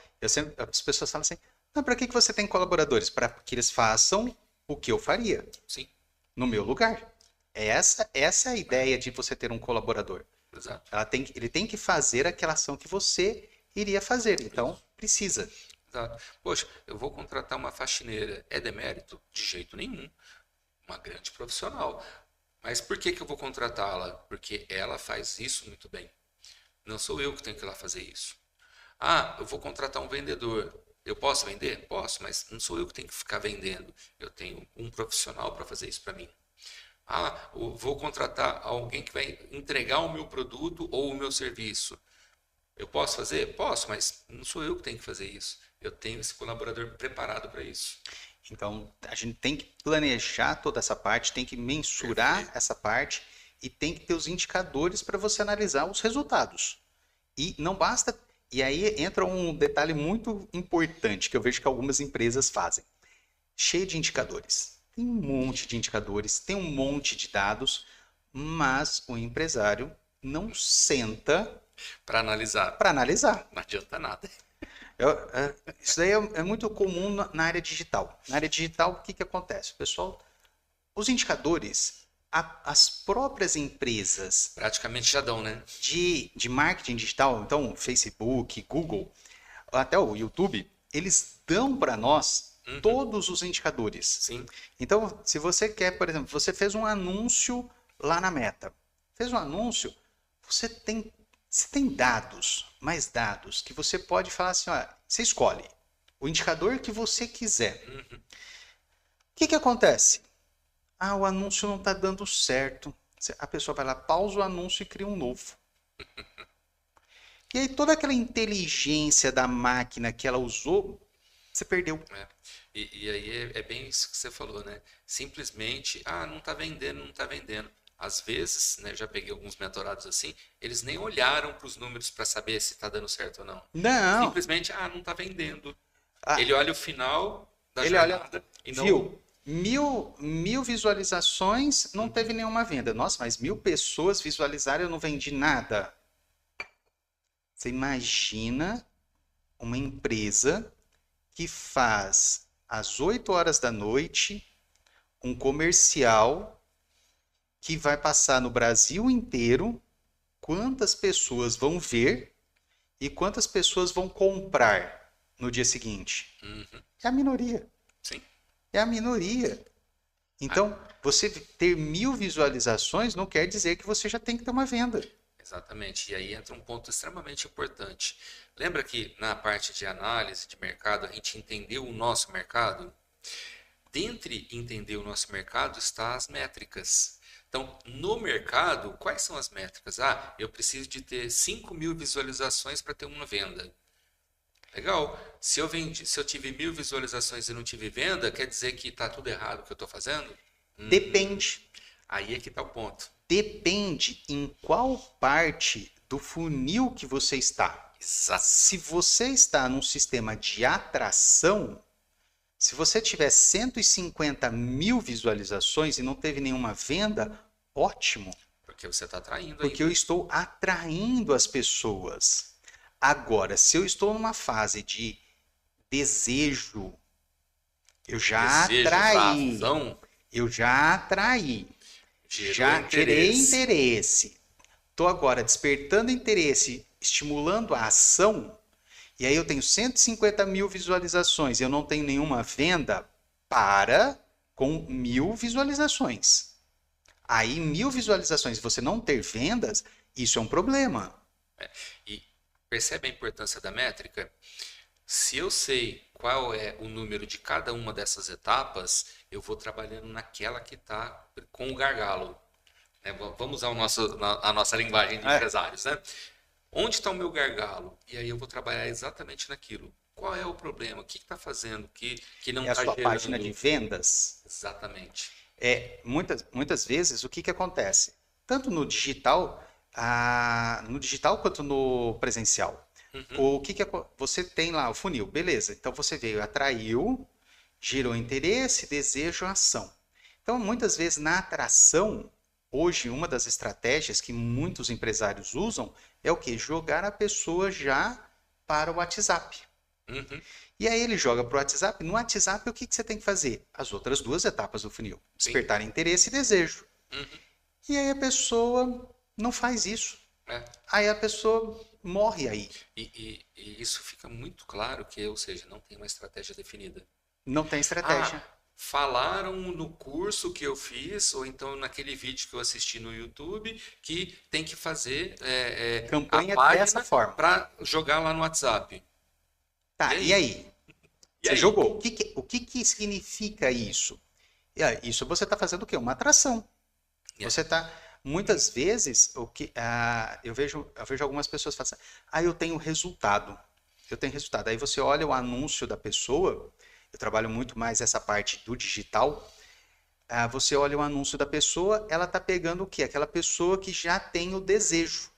As pessoas falam assim, não, para que você tem colaboradores? Para que eles façam o que eu faria, Sim, no meu lugar. Essa é a ideia de você ter um colaborador. exato. Ele tem que fazer aquela ação que você iria fazer. Então, precisa. Exato. Poxa, eu vou contratar uma faxineira. É demérito? De jeito nenhum. Uma grande profissional. Mas por que eu vou contratá-la? Porque ela faz isso muito bem. Não sou eu que tenho que ir lá fazer isso. Ah, eu vou contratar um vendedor. Eu posso vender? Posso, mas não sou eu que tenho que ficar vendendo. Eu tenho um profissional para fazer isso para mim. Ah, eu vou contratar alguém que vai entregar o meu produto ou o meu serviço. Eu posso fazer? Posso, mas não sou eu que tenho que fazer isso. Eu tenho esse colaborador preparado para isso. Então, a gente tem que planejar toda essa parte, tem que mensurar Perfeito. essa parte e tem que ter os indicadores para você analisar os resultados. E não basta. E aí entra um detalhe muito importante que eu vejo que algumas empresas fazem. Cheio de indicadores. Tem um monte de indicadores, tem um monte de dados, mas o empresário não senta Para analisar. para analisar. Não adianta nada. Isso daí é muito comum na área digital. Na área digital, o que acontece? O pessoal, os indicadores, as próprias empresas Praticamente já dão, né? de marketing digital, então Facebook, Google, até o YouTube, eles dão para nós todos os indicadores. Sim. Então, se você quer, por exemplo, você fez um anúncio lá na Meta, fez um anúncio, você tem dados, mais dados, que você pode falar assim, ó, você escolhe o indicador que você quiser. O que acontece? Ah, o anúncio não está dando certo. A pessoa vai lá, pausa o anúncio e cria um novo. E aí toda aquela inteligência da máquina que ela usou, você perdeu. É. E aí é bem isso que você falou, né? Simplesmente, não está vendendo, não está vendendo. Às vezes, né, já peguei alguns mentorados assim, eles nem olharam para os números para saber se está dando certo ou não. Não. Simplesmente, não está vendendo. Ah, Ele olha o final da ele olha, jornada e não... viu, mil visualizações, não teve nenhuma venda. Nossa, mas 1000 pessoas visualizaram e eu não vendi nada. Você imagina uma empresa que faz às 8 horas da noite um comercial que vai passar no Brasil inteiro, quantas pessoas vão ver e quantas pessoas vão comprar no dia seguinte. É a minoria. Sim. É a minoria. Então, você ter 1000 visualizações não quer dizer que você já tem que ter uma venda. Exatamente. E aí entra um ponto extremamente importante. Lembra que na parte de análise de mercado, a gente entendeu o nosso mercado? Dentre entender o nosso mercado está as métricas. Então, no mercado, quais são as métricas? Eu preciso de ter 5.000 visualizações para ter uma venda. Legal. Se eu tive 1.000 visualizações e não tive venda, quer dizer que está tudo errado o que eu estou fazendo? Depende. Aí é que está o ponto. Depende em qual parte do funil que você está. Exato. Se você está num sistema de atração, se você tiver 150.000 visualizações e não teve nenhuma venda, ótimo. Porque você está atraindo. Porque eu estou atraindo as pessoas. Agora, se eu estou numa fase de desejo, eu já atraí. Eu já atraí. Já gerei interesse. Estou agora despertando interesse, estimulando a ação. E aí eu tenho 150.000 visualizações e eu não tenho nenhuma venda, para com 1000 visualizações. Aí 1000 visualizações e você não ter vendas, isso é um problema. E percebe a importância da métrica? Se eu sei qual é o número de cada uma dessas etapas, eu vou trabalhando naquela que está com o gargalo. Vamos usar a nossa linguagem de empresários, né? Onde está o meu gargalo? E aí eu vou trabalhar exatamente naquilo. Qual é o problema? O que está fazendo que não está gerando? É a sua página de vendas? Exatamente. Muitas vezes, o que acontece? Tanto no digital, no digital quanto no presencial. Uhum. Você tem lá o funil, beleza. Então você veio, atraiu, gerou interesse, desejo, ação. Então, muitas vezes na atração, hoje uma das estratégias que muitos empresários usam é o que? Jogar a pessoa já para o WhatsApp. Uhum. E aí ele joga para o WhatsApp. No WhatsApp, o que você tem que fazer? As outras duas etapas do funil. Sim. Despertar interesse e desejo. Uhum. E aí a pessoa não faz isso. É. Aí a pessoa morre aí. E isso fica muito claro que, ou seja, não tem uma estratégia definida. Não tem estratégia. Falaram no curso que eu fiz, ou então naquele vídeo que eu assisti no YouTube, que tem que fazer a Campanha dessa página forma. para jogar lá no WhatsApp. Tá, e aí? E Você aí? jogou. O que significa isso? Isso você está fazendo o quê? Uma atração. Você está. Muitas vezes, eu vejo algumas pessoas falando assim, eu tenho resultado. Eu tenho resultado. Aí você olha o anúncio da pessoa, eu trabalho muito mais essa parte do digital. Você olha o anúncio da pessoa, ela está pegando o quê? Aquela pessoa que já tem o desejo.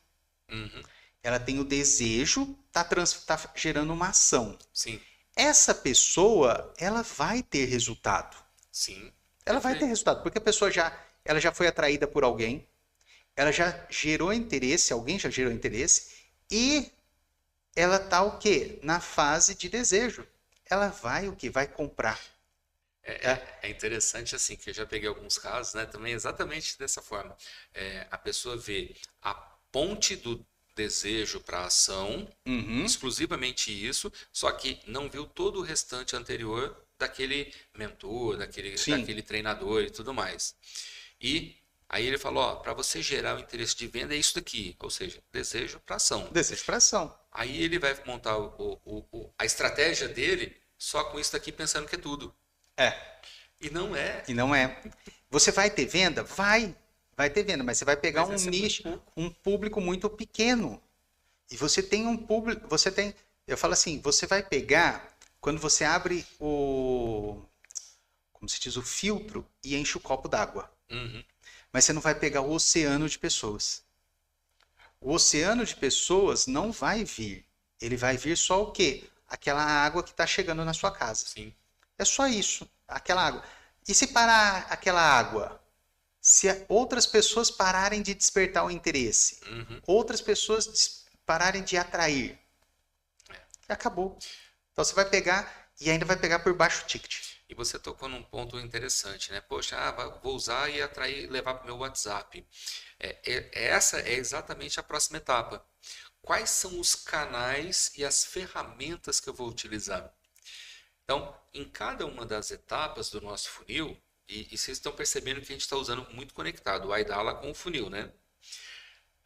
Uhum. Ela tem o desejo, tá gerando uma ação. Sim, Essa pessoa, ela vai ter resultado. sim. Ela vai ter Perfeito. resultado, porque a pessoa ela já foi atraída por alguém, ela já gerou interesse, alguém já gerou interesse, e ela tá o quê? Na fase de desejo. Ela vai o quê? Vai comprar. É interessante assim, que eu já peguei alguns casos, né? Também exatamente dessa forma. A pessoa vê a ponte do desejo para a ação, Uhum. exclusivamente isso, só que não viu todo o restante anterior daquele mentor, Sim, daquele treinador e tudo mais. E aí ele falou, ó, para você gerar o interesse de venda é isso daqui, ou seja, desejo para ação. desejo para ação. Aí ele vai montar a estratégia dele só com isso daqui pensando que é tudo. É, E não é. e não é. Você vai ter venda? Vai ter venda, mas você vai pegar Mas um essa é muito nicho, pouco. um público muito pequeno. E você tem um público, eu falo assim, você vai pegar quando você abre como se diz, o filtro e enche o copo d'água. Uhum. Mas você não vai pegar o oceano de pessoas. O oceano de pessoas não vai vir. Ele vai vir só o quê? Aquela água que está chegando na sua casa. Sim. É só isso, aquela água. E se parar aquela água? Se outras pessoas pararem de despertar o interesse, Uhum. outras pessoas pararem de atrair, acabou. Então você vai pegar e ainda vai pegar por baixo ticket. E você tocou num ponto interessante, né? Poxa, vou usar e atrair, levar para o meu WhatsApp. Essa é exatamente a próxima etapa. Quais são os canais e as ferramentas que eu vou utilizar? Então, em cada uma das etapas do nosso funil, e vocês estão percebendo que a gente está usando muito conectado o iDala com o funil, né?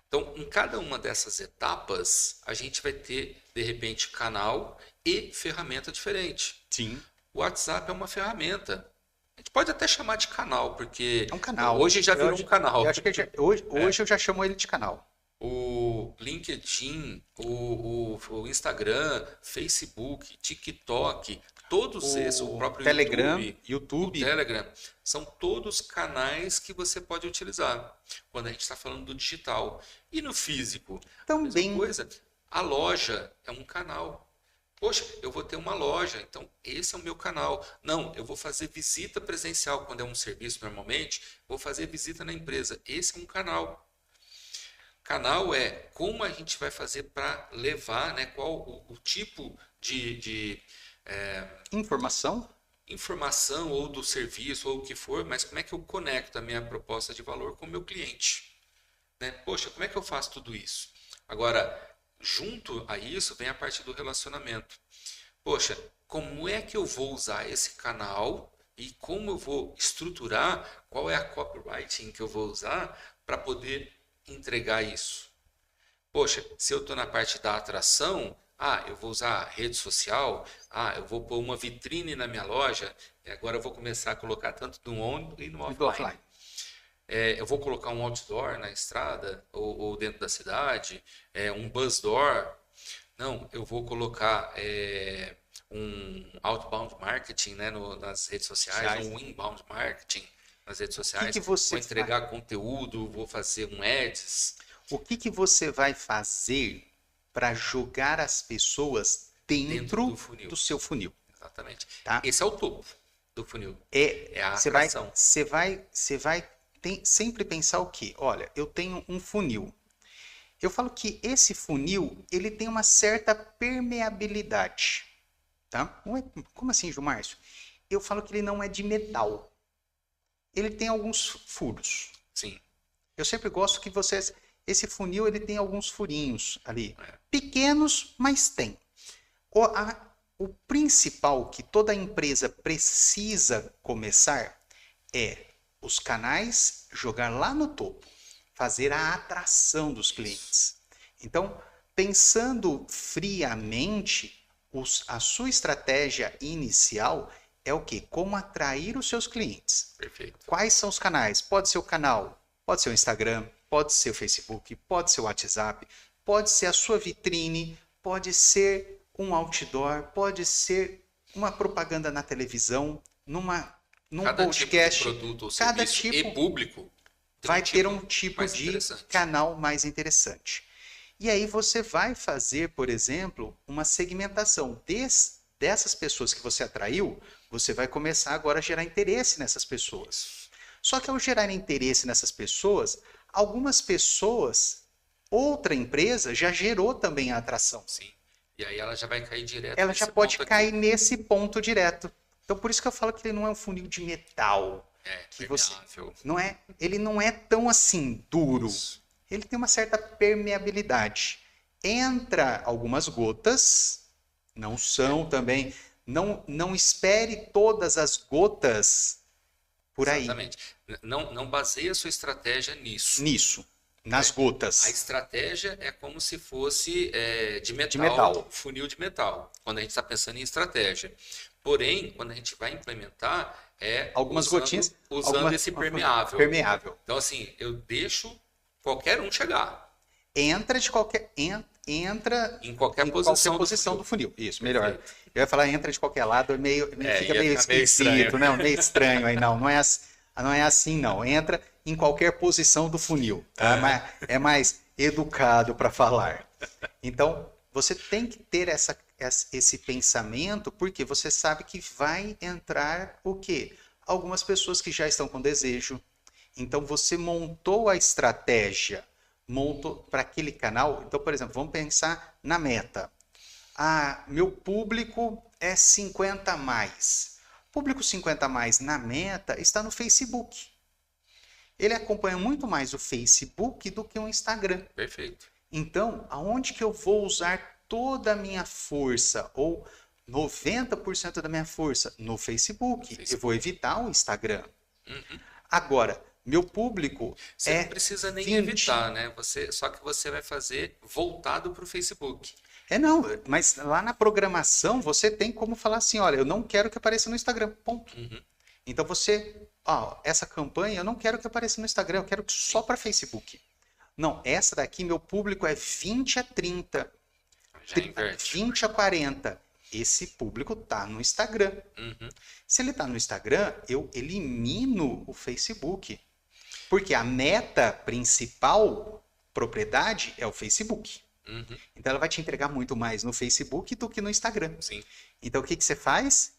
Então, em cada uma dessas etapas, a gente vai ter, de repente, canal e ferramenta diferente. Sim. O WhatsApp é uma ferramenta. A gente pode até chamar de canal, porque É um canal. hoje já virou um canal. Eu acho que hoje eu já chamo ele de canal. O LinkedIn, o Instagram, Facebook, TikTok, todos esses, o próprio Telegram, o YouTube. Telegram, são todos canais que você pode utilizar quando a gente está falando do digital. E no físico, a mesma Também. coisa. A loja é um canal. Poxa, eu vou ter uma loja, então esse é o meu canal. Não, eu vou fazer visita presencial quando é um serviço normalmente, vou fazer visita na empresa. Esse é um canal. Canal é como a gente vai fazer para levar, né, qual o tipo de Informação? informação ou do serviço ou o que for, mas como é que eu conecto a minha proposta de valor com o meu cliente? Né? Poxa, como é que eu faço tudo isso? Agora, junto a isso vem a parte do relacionamento. Poxa, como é que eu vou usar esse canal e como eu vou estruturar, qual é a copywriting que eu vou usar para poder entregar isso? Poxa, se eu estou na parte da atração, eu vou usar rede social, eu vou pôr uma vitrine na minha loja, e agora eu vou começar a colocar tanto no on e no offline. Eu vou colocar um outdoor na estrada ou dentro da cidade, um buzz door. Não, eu vou colocar um outbound marketing, né, nas redes sociais, um inbound marketing nas redes sociais. Que você vou entregar conteúdo, vou fazer um ads. O que que você vai fazer para jogar as pessoas dentro do funil. do seu funil, Exatamente. tá? Esse é o topo do funil. É, É a você vai, atração. você vai sempre pensar o quê? Olha, eu tenho um funil. Eu falo que esse funil, ele tem uma certa permeabilidade, tá? Como assim, Gilmárcio? Eu falo que ele não é de metal. Ele tem alguns furos. Sim. Eu sempre gosto que vocês... Esse funil, ele tem alguns furinhos ali. É. Pequenos, mas tem. O principal que toda empresa precisa começar é os canais jogar lá no topo, fazer a atração dos clientes. Então, pensando friamente, a sua estratégia inicial é o quê? Como atrair os seus clientes. Perfeito. Quais são os canais? Pode ser o canal, pode ser o Instagram, pode ser o Facebook, pode ser o WhatsApp, pode ser a sua vitrine, pode ser um outdoor, pode ser uma propaganda na televisão, num Cada podcast. tipo de produto ou Cada serviço tipo e público vai ter um tipo mais de interessante. canal mais interessante. E aí você vai fazer, por exemplo, uma segmentação dessas pessoas que você atraiu, você vai começar agora a gerar interesse nessas pessoas. Só que ao gerar interesse nessas pessoas, algumas pessoas, outra empresa já gerou também a atração. Sim. E aí ela já vai cair direto. Ela nesse já pode ponto cair aqui. nesse ponto direto. Então por isso que eu falo que ele não é um funil de metal. É, Que você permeável. não é, ele não é tão assim duro. Isso. Ele tem uma certa permeabilidade. Entra algumas gotas, não são também, não espere todas as gotas por aí. Exatamente. Não baseie a sua estratégia nisso. Nisso, nas gotas. A estratégia é como se fosse de metal, metal. funil de metal, quando a gente está pensando em estratégia. Porém, quando a gente vai implementar, Algumas gotinhas, usando esse permeável. Permeável. Então, assim, eu deixo qualquer um chegar. Entra Em qualquer posição do funil. Isso, melhor. Perfeito. Eu ia falar entra de qualquer lado, fica ia meio ficar meio esquisito, estranho. né? Meio estranho aí, não é assim, não. Entra em qualquer posição do funil, tá? Mas é mais educado para falar. Então, você tem que ter esse pensamento, porque você sabe que vai entrar o quê? Algumas pessoas que já estão com desejo. Então, você montou a estratégia, montou para aquele canal. Então, por exemplo, vamos pensar na meta. Meu público é 50 mais. O público 50 mais na meta está no Facebook. Ele acompanha muito mais o Facebook do que o Instagram. Perfeito. Então, aonde que eu vou usar toda a minha força, ou 90% da minha força? No Facebook. Eu vou evitar o Instagram. Uhum. Agora, meu público Você não precisa nem 20. evitar, né? Só que você vai fazer voltado para o Facebook. Não, mas lá na programação você tem como falar assim, olha, eu não quero que apareça no Instagram, ponto. Uhum. Então essa campanha eu não quero que apareça no Instagram, eu quero que só para Facebook. Não, essa daqui meu público é 20 a 30, Já inverte. 20 a 40. Esse público tá no Instagram. Uhum. Se ele tá no Instagram, eu elimino o Facebook. Porque a meta principal, propriedade, é o Facebook. Uhum. Então ela vai te entregar muito mais no Facebook do que no Instagram. Sim. Então o que você faz?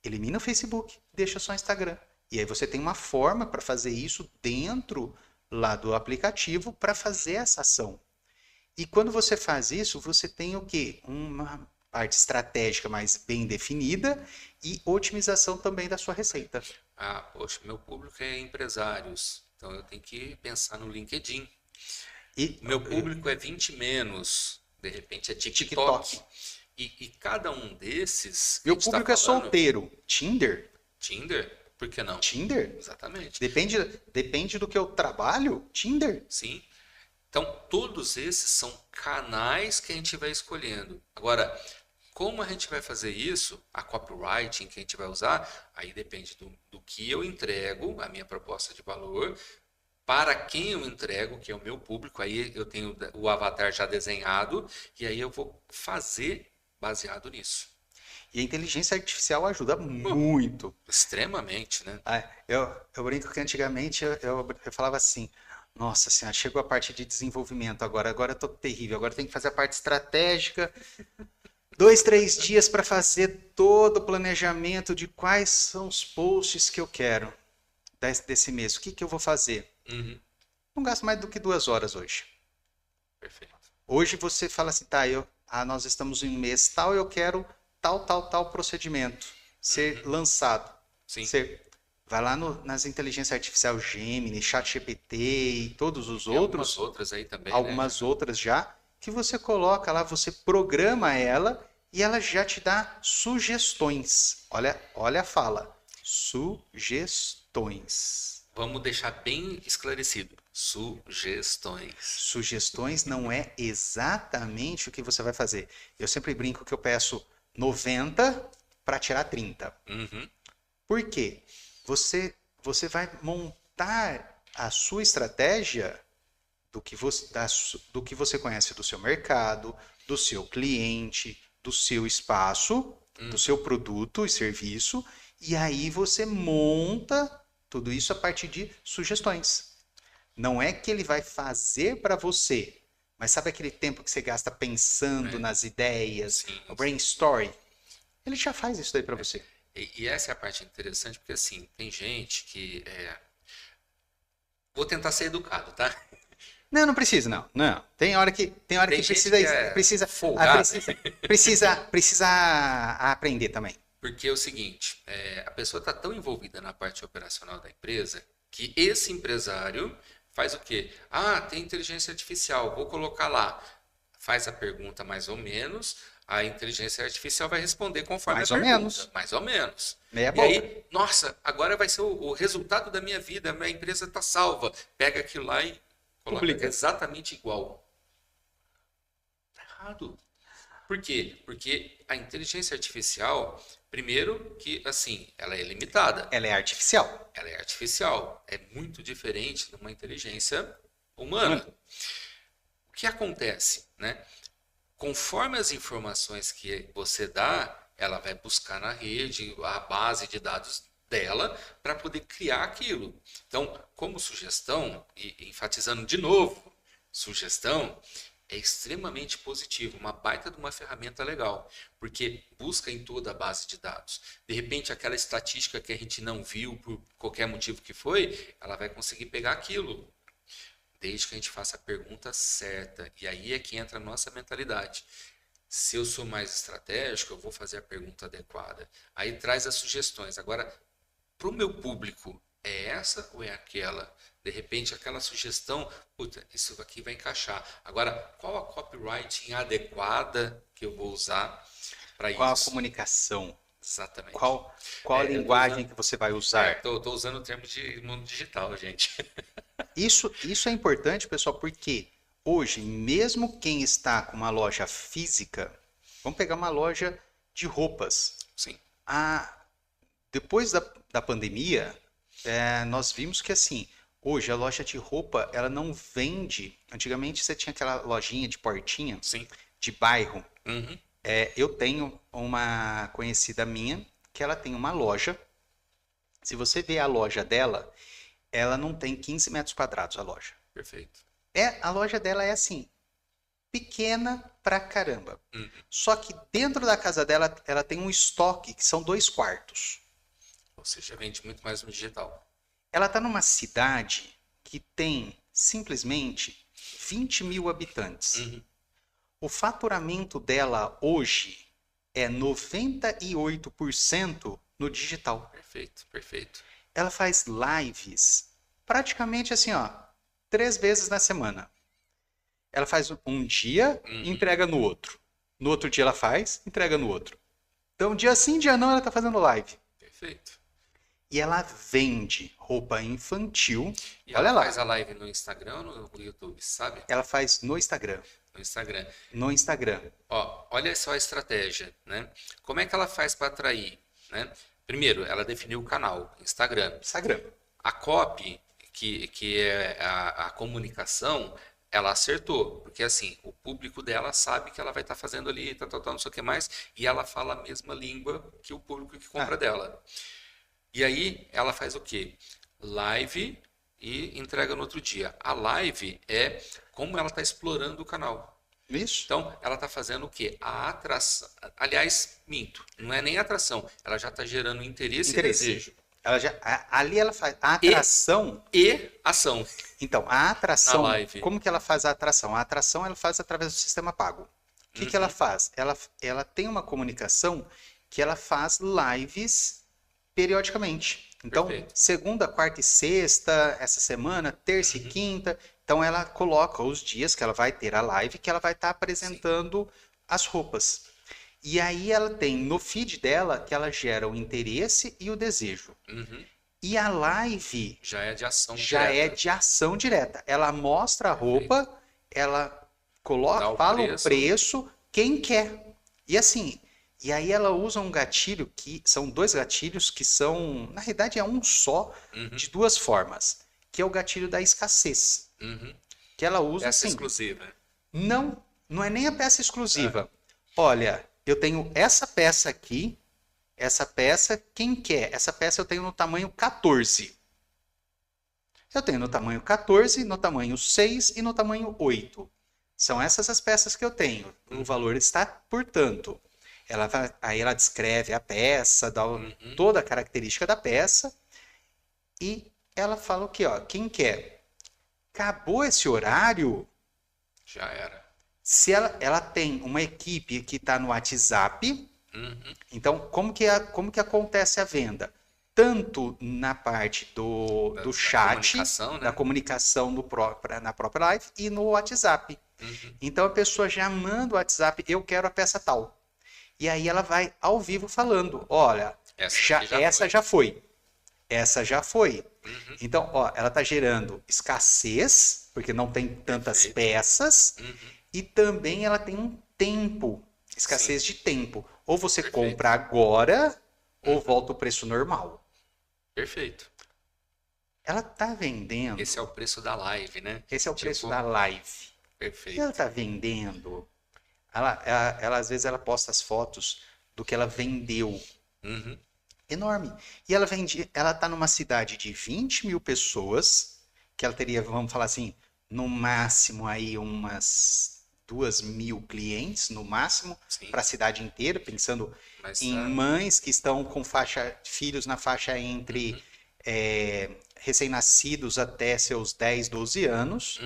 Elimina o Facebook, deixa só o Instagram. E aí você tem uma forma para fazer isso dentro lá do aplicativo para fazer essa ação. E quando você faz isso, você tem o quê? Uma parte estratégica mais bem definida e otimização também da sua receita. Poxa, meu público é empresários, então eu tenho que pensar no LinkedIn. E Meu público é 20 menos, de repente é TikTok. E cada um desses... Meu público é solteiro. Tinder? Tinder? Por que não? Tinder? Exatamente. Depende do que eu trabalho. Tinder? Sim. Então, todos esses são canais que a gente vai escolhendo. Agora, como a gente vai fazer isso, a copywriting que a gente vai usar, aí depende do que eu entrego, a minha proposta de valor, para quem eu entrego, que é o meu público, aí eu tenho o avatar já desenhado, e aí eu vou fazer baseado nisso. E a inteligência artificial ajuda muito. Extremamente, né? Eu brinco que antigamente eu falava assim, Nossa senhora, chegou a parte de desenvolvimento agora. Agora eu tô terrível. Agora tem que fazer a parte estratégica. 2, 3 dias para fazer todo o planejamento de quais são os posts que eu quero desse mês. O que que eu vou fazer? Uhum, Não gasto mais do que 2 horas hoje. perfeito. Hoje você fala assim, tá, nós estamos em um mês tal, eu quero tal procedimento ser Uhum, lançado. sim. Você vai lá nas inteligências artificiais Gemini, ChatGPT e todos os Tem algumas outros, outras aí também, né? algumas outras já, que você coloca lá, você programa ela e ela já te dá sugestões. Olha a fala. Sugestões. Vamos deixar bem esclarecido. Sugestões. Sugestões não é exatamente o que você vai fazer. Eu sempre brinco que eu peço 90 para tirar 30. Uhum, Por quê? Você vai montar a sua estratégia do que você conhece do seu mercado, do seu cliente, do seu espaço, do uhum, seu produto e serviço, e aí você monta tudo isso a partir de sugestões. Não é que ele vai fazer para você, mas sabe aquele tempo que você gasta pensando é, nas ideias, sim, o sim. brainstorming? Ele já faz isso daí para você. E essa é a parte interessante, porque assim, tem gente que. Vou tentar ser educado, tá? Não, não precisa, não. Não. Tem hora que Tem gente que é folgada, precisa aprender também. porque é o seguinte: a pessoa está tão envolvida na parte operacional da empresa que esse empresário faz o quê? Ah, tem inteligência artificial, vou colocar lá. Faz a pergunta mais ou menos, a inteligência artificial vai responder conforme a Mais ou pergunta, menos. mais ou menos. Meia E boca. aí, nossa, agora vai ser o resultado da minha vida, minha empresa está salva. Pega aquilo lá e coloca Publica. exatamente igual. Tá errado. Por quê? Porque a inteligência artificial, primeiro que assim, ela é limitada, Ela é artificial. ela é artificial, é muito diferente de uma inteligência Mano, humana. O que acontece, né? Conforme as informações que você dá, ela vai buscar na rede a base de dados dela para poder criar aquilo. Então, como sugestão, e enfatizando de novo, sugestão é extremamente positivo, uma baita de uma ferramenta legal, porque busca em toda a base de dados. De repente, aquela estatística que a gente não viu por qualquer motivo que foi, ela vai conseguir pegar aquilo, desde que a gente faça a pergunta certa. E aí é que entra a nossa mentalidade. Se eu sou mais estratégico, eu vou fazer a pergunta adequada. Aí traz as sugestões. Agora, para o meu público, é essa ou é aquela? De repente, aquela sugestão, puta, isso aqui vai encaixar. Agora, qual a copywriting adequada que eu vou usar para qual a isso? comunicação? Exatamente. Qual a Eu estou linguagem usando, que você vai usar? tô usando o termo de mundo digital, gente. Isso é importante, pessoal, porque hoje, mesmo quem está com uma loja física, vamos pegar uma loja de roupas. Sim. A, Depois da pandemia, nós vimos que assim, hoje a loja de roupa, ela não vende. Antigamente você tinha aquela lojinha de portinha, Sim. de bairro. Uhum. Eu tenho uma conhecida minha que ela tem uma loja. Se você vê a loja dela, ela não tem 15 metros quadrados a loja. Perfeito. A loja dela é assim, pequena pra caramba. Uhum. Só que dentro da casa dela, ela tem um estoque que são 2 quartos. Ou seja, vende muito mais no digital. Ela está numa cidade que tem simplesmente 20 mil habitantes. Uhum. O faturamento dela hoje é 98% no digital. Perfeito, perfeito. Ela faz lives praticamente assim, ó, 3 vezes na semana. Ela faz um dia e Uhum. entrega no outro. No outro dia ela faz, entrega no outro. Então, dia sim, dia não, ela está fazendo live. Perfeito. E ela vende roupa infantil. E ela Olha faz lá, a live no Instagram ou no YouTube, sabe? ela faz no Instagram. No Instagram. No Instagram. Ó, olha só a estratégia, né? Como é que ela faz para atrair, né? Primeiro, ela definiu o canal, Instagram. Instagram. A copy, que é a comunicação, ela acertou, porque assim, o público dela sabe que ela vai estar fazendo ali, não sei o que mais, e ela fala a mesma língua que o público que compra Ah, dela. E aí ela faz o quê? Live e entrega no outro dia. A live é como ela está explorando o canal. Isso. Então, ela está fazendo o quê? A atração. Aliás, minto, não é nem atração, ela já está gerando interesse e desejo. Ali ela faz a atração e ação. Então, a atração, Na live. como que ela faz a atração? A atração ela faz através do sistema pago. O que ela faz? Ela tem uma comunicação que ela faz lives periodicamente. Então, Perfeito. segunda, quarta e sexta, essa semana, terça e quinta. Então, ela coloca os dias que ela vai ter a live, que ela vai estar apresentando as roupas. E aí ela tem no feed dela que ela gera o interesse e o desejo. E a live já é de ação já direta. é de ação direta. Ela mostra a roupa, ela coloca, fala o preço, quem quer. E assim, e aí ela usa um gatilho que são 2 gatilhos que são, na realidade é um só, de 2 formas, que é o gatilho da escassez. Que ela usa peça assim, exclusiva. Não é nem a peça exclusiva. Olha, eu tenho essa peça aqui, essa peça, quem quer? Essa peça eu tenho no tamanho 14. Eu tenho no tamanho 14, no tamanho 6 e no tamanho 8. São essas as peças que eu tenho. O valor está por tanto. Aí ela descreve a peça, dá toda a característica da peça. E ela fala o quê? Ó, quem quer? Acabou esse horário? Já era. Se ela tem uma equipe que está no WhatsApp, então como que acontece a venda? Tanto na parte do chat, comunicação, né? da comunicação na própria live e no WhatsApp. Então a pessoa já manda o WhatsApp, eu quero a peça tal. E aí ela vai ao vivo falando, olha, essa já foi. Essa já foi. Então, ó, ela está gerando escassez, porque não tem tantas peças, e também ela tem um tempo, escassez de tempo. Ou você compra agora, ou volta o preço normal. Perfeito. Ela está vendendo... Esse é o preço da live, né? Esse é o preço da live. Perfeito. E ela está vendendo... Ela, às vezes, ela posta as fotos do que ela vendeu. Enorme. E ela está numa cidade de 20 mil pessoas, que ela teria, vamos falar assim, no máximo aí umas 2.000 clientes, no máximo, para a cidade inteira, pensando em mães que estão com filhos na faixa entre recém-nascidos até seus 10, 12 anos.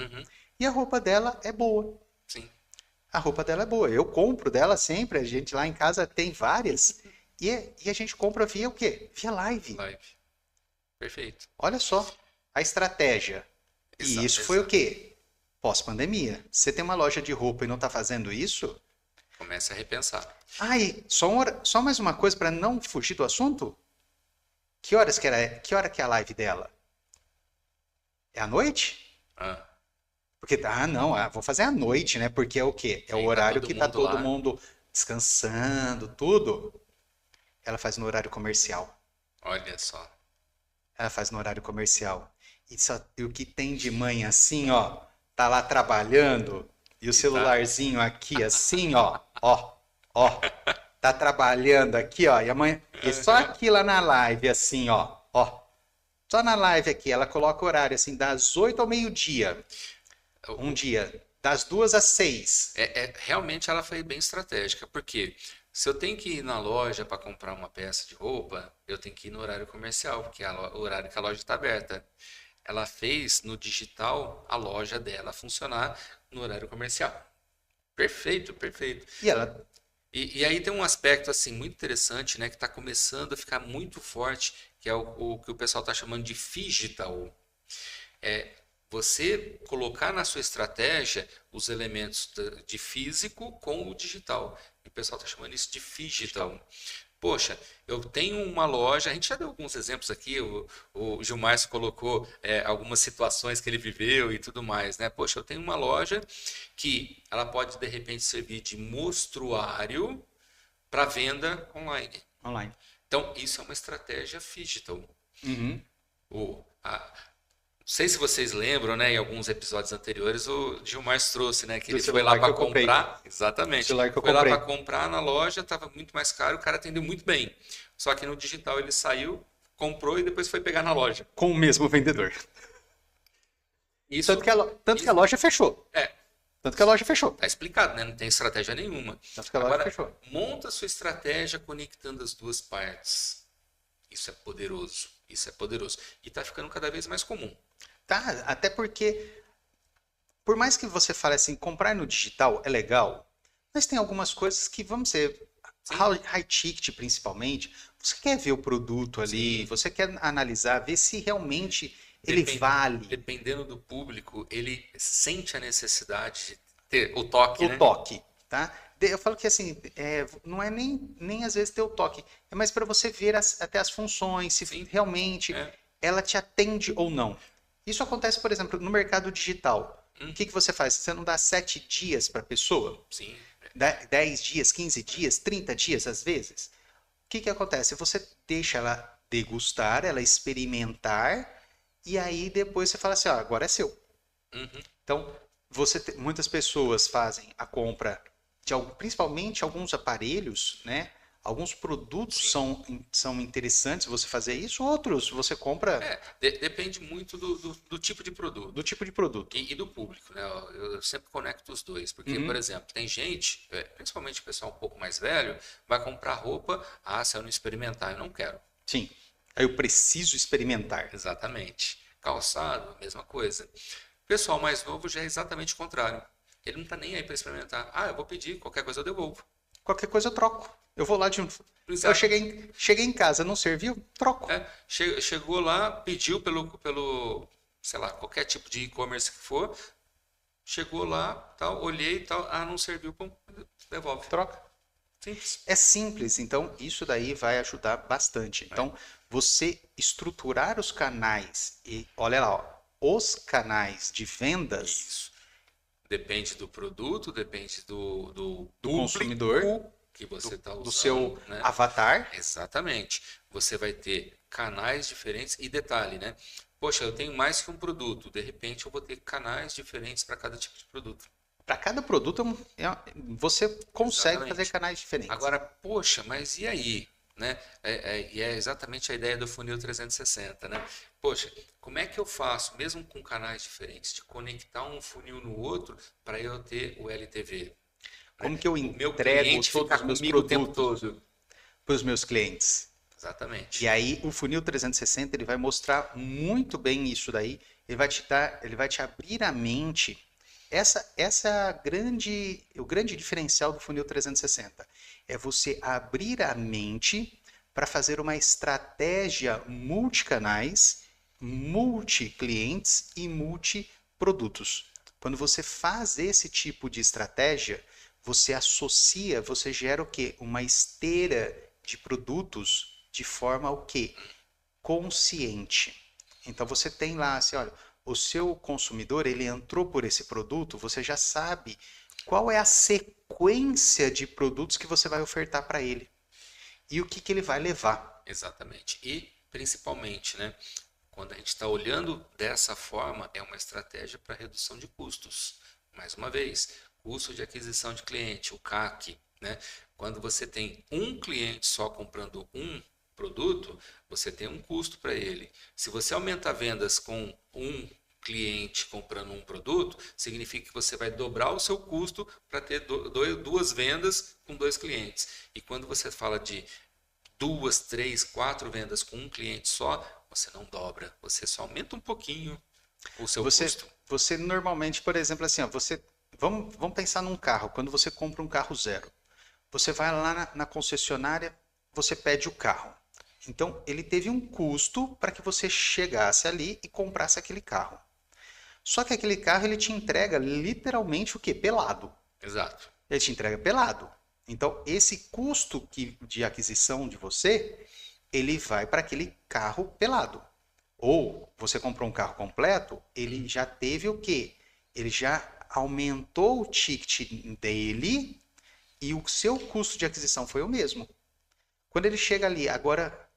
E a roupa dela é boa. Sim. A roupa dela é boa. Eu compro dela sempre. A gente lá em casa tem várias. E a gente compra via o quê? Via live. Live. Perfeito. Olha só a estratégia. E isso foi o quê? Pós-pandemia. Você tem uma loja de roupa e não está fazendo isso? Comece a repensar. E só mais uma coisa para não fugir do assunto. Que hora que é a live dela? É à noite? Porque, não, vou fazer à noite, né? Porque é o quê? É o horário que tá todo mundo descansando, tudo. Ela faz no horário comercial. Olha só. Ela faz no horário comercial. E o que tem de mãe assim, ó, tá lá trabalhando, e o celularzinho aqui assim, ó, tá trabalhando aqui, ó, e a mãe, e só aqui lá na live, assim, ó, só na live aqui, ela coloca o horário assim, das 8 ao meio-dia. Um dia, das 2 às 6. Realmente ela foi bem estratégica, porque se eu tenho que ir na loja para comprar uma peça de roupa, eu tenho que ir no horário comercial, porque é o horário que a loja está aberta. Ela fez no digital a loja dela funcionar no horário comercial. Perfeito, perfeito. E aí tem um aspecto assim muito interessante, né, que está começando a ficar muito forte, que é o que o pessoal está chamando de phygital. Você colocar na sua estratégia os elementos de físico com o digital. O pessoal está chamando isso de phygital. Poxa, eu tenho uma loja, a gente já deu alguns exemplos aqui, o Gilmar colocou algumas situações que ele viveu e tudo mais, né? Poxa, eu tenho uma loja que ela pode de repente servir de mostruário para venda online. Então, isso é uma estratégia phygital. Não sei se vocês lembram, né, em alguns episódios anteriores, o Gilmar trouxe, né, que ele foi lá para comprar. Exatamente. Foi lá para comprar na loja, estava muito mais caro, o cara atendeu muito bem. Só que no digital ele saiu, comprou e depois foi pegar na loja. Com o mesmo vendedor. Isso, Tanto que a loja fechou. é, Tanto que a loja fechou. tá explicado, né? Não tem estratégia nenhuma. Tanto que a loja Agora, fechou. monta a sua estratégia conectando as duas partes. Isso é poderoso. Isso é poderoso. E tá ficando cada vez mais comum. Tá? Até porque, por mais que você fale assim, comprar no digital é legal, mas tem algumas coisas que, vamos dizer, Sim. high ticket principalmente, você quer ver o produto ali, Sim. você quer analisar, ver se realmente ele Depen- vale Dependendo do público, ele sente a necessidade de ter o toque, o né? toque, tá? Eu falo que assim, não é nem às vezes ter o toque, é mais para você ver até as funções, se Sim. realmente É. ela te atende ou não. Isso acontece, por exemplo, no mercado digital. O que você faz? Você não dá 7 dias para a pessoa? Sim. 10 dias, 15 dias, 30 dias às vezes? O que acontece? Você deixa ela degustar, ela experimentar, e aí depois você fala assim, ó, agora é seu. Uhum. Então, muitas pessoas fazem a compra de principalmente alguns aparelhos, né? Alguns produtos Sim. são interessantes você fazer isso, outros você compra Depende muito do tipo de produto do tipo de produto. e do público, né? Eu sempre conecto os dois, porque, por Uhum. exemplo, tem gente, principalmente o pessoal um pouco mais velho, vai comprar roupa, se eu não experimentar, eu não quero. Sim. Aí eu preciso experimentar. Exatamente. Calçado, mesma coisa. O pessoal mais novo já é exatamente o contrário. Ele não está nem aí para experimentar. Eu vou pedir, qualquer coisa eu devolvo. Qualquer coisa eu troco. Eu vou lá de um. Eu Exato. cheguei em casa, não serviu? Troco. Chegou lá, pediu pelo, sei lá, qualquer tipo de e-commerce que for. Chegou lá, tal, olhei, tal, não serviu, pum, devolve. Troca. Simples. É simples, então isso daí vai ajudar bastante. Então, você estruturar os canais e olha lá, ó, os canais de vendas Isso. Depende do produto, depende do do público consumidor, que você está do usando, seu né? avatar. Exatamente. Você vai ter canais diferentes e detalhe, né? Poxa, eu tenho mais que um produto. De repente, eu vou ter canais diferentes para cada tipo de produto. Para cada produto, você consegue fazer Exatamente. canais diferentes. Agora, poxa, mas e aí? Né? E é exatamente a ideia do funil 360, né? Poxa, como é que eu faço, mesmo com canais diferentes, de conectar um funil no outro para eu ter o LTV? Como Né? que eu O meu entrego cliente todos ficar os meus comigo o tempo produtos todo. para os meus clientes? E Exatamente. aí o funil 360 ele vai mostrar muito bem isso daí. Ele vai te abrir a mente. Essa é o grande diferencial do funil 360. É você abrir a mente para fazer uma estratégia multicanais, multi-clientes e multi-produtos. Quando você faz esse tipo de estratégia, você associa, você gera o quê? Uma esteira de produtos de forma o quê? Consciente. Então você tem lá, assim, olha, o seu consumidor, ele entrou por esse produto, você já sabe qual é a sequência de produtos que você vai ofertar para ele e o que ele vai levar. Exatamente. E, principalmente, né? Quando a gente está olhando dessa forma, é uma estratégia para redução de custos. Mais uma vez, custo de aquisição de cliente, o CAC, né? Quando você tem um cliente só comprando um produto, você tem um custo para ele. Se você aumenta vendas com um cliente comprando um produto, significa que você vai dobrar o seu custo para ter duas vendas com dois clientes. E quando você fala de 2, 3, 4 vendas com um cliente só, você não dobra, você só aumenta um pouquinho o seu custo. Você normalmente, por exemplo, assim, ó, vamos pensar num carro. Quando você compra um carro zero, você vai lá na concessionária, você pede o carro. Então, ele teve um custo para que você chegasse ali e comprasse aquele carro. Só que aquele carro ele te entrega literalmente o quê? Pelado. Exato. Ele te entrega pelado. Então, esse custo de aquisição de você, ele vai para aquele carro pelado. Ou você comprou um carro completo, ele já teve o quê? Ele já aumentou o ticket dele e o seu custo de aquisição foi o mesmo. Quando ele chega ali, agora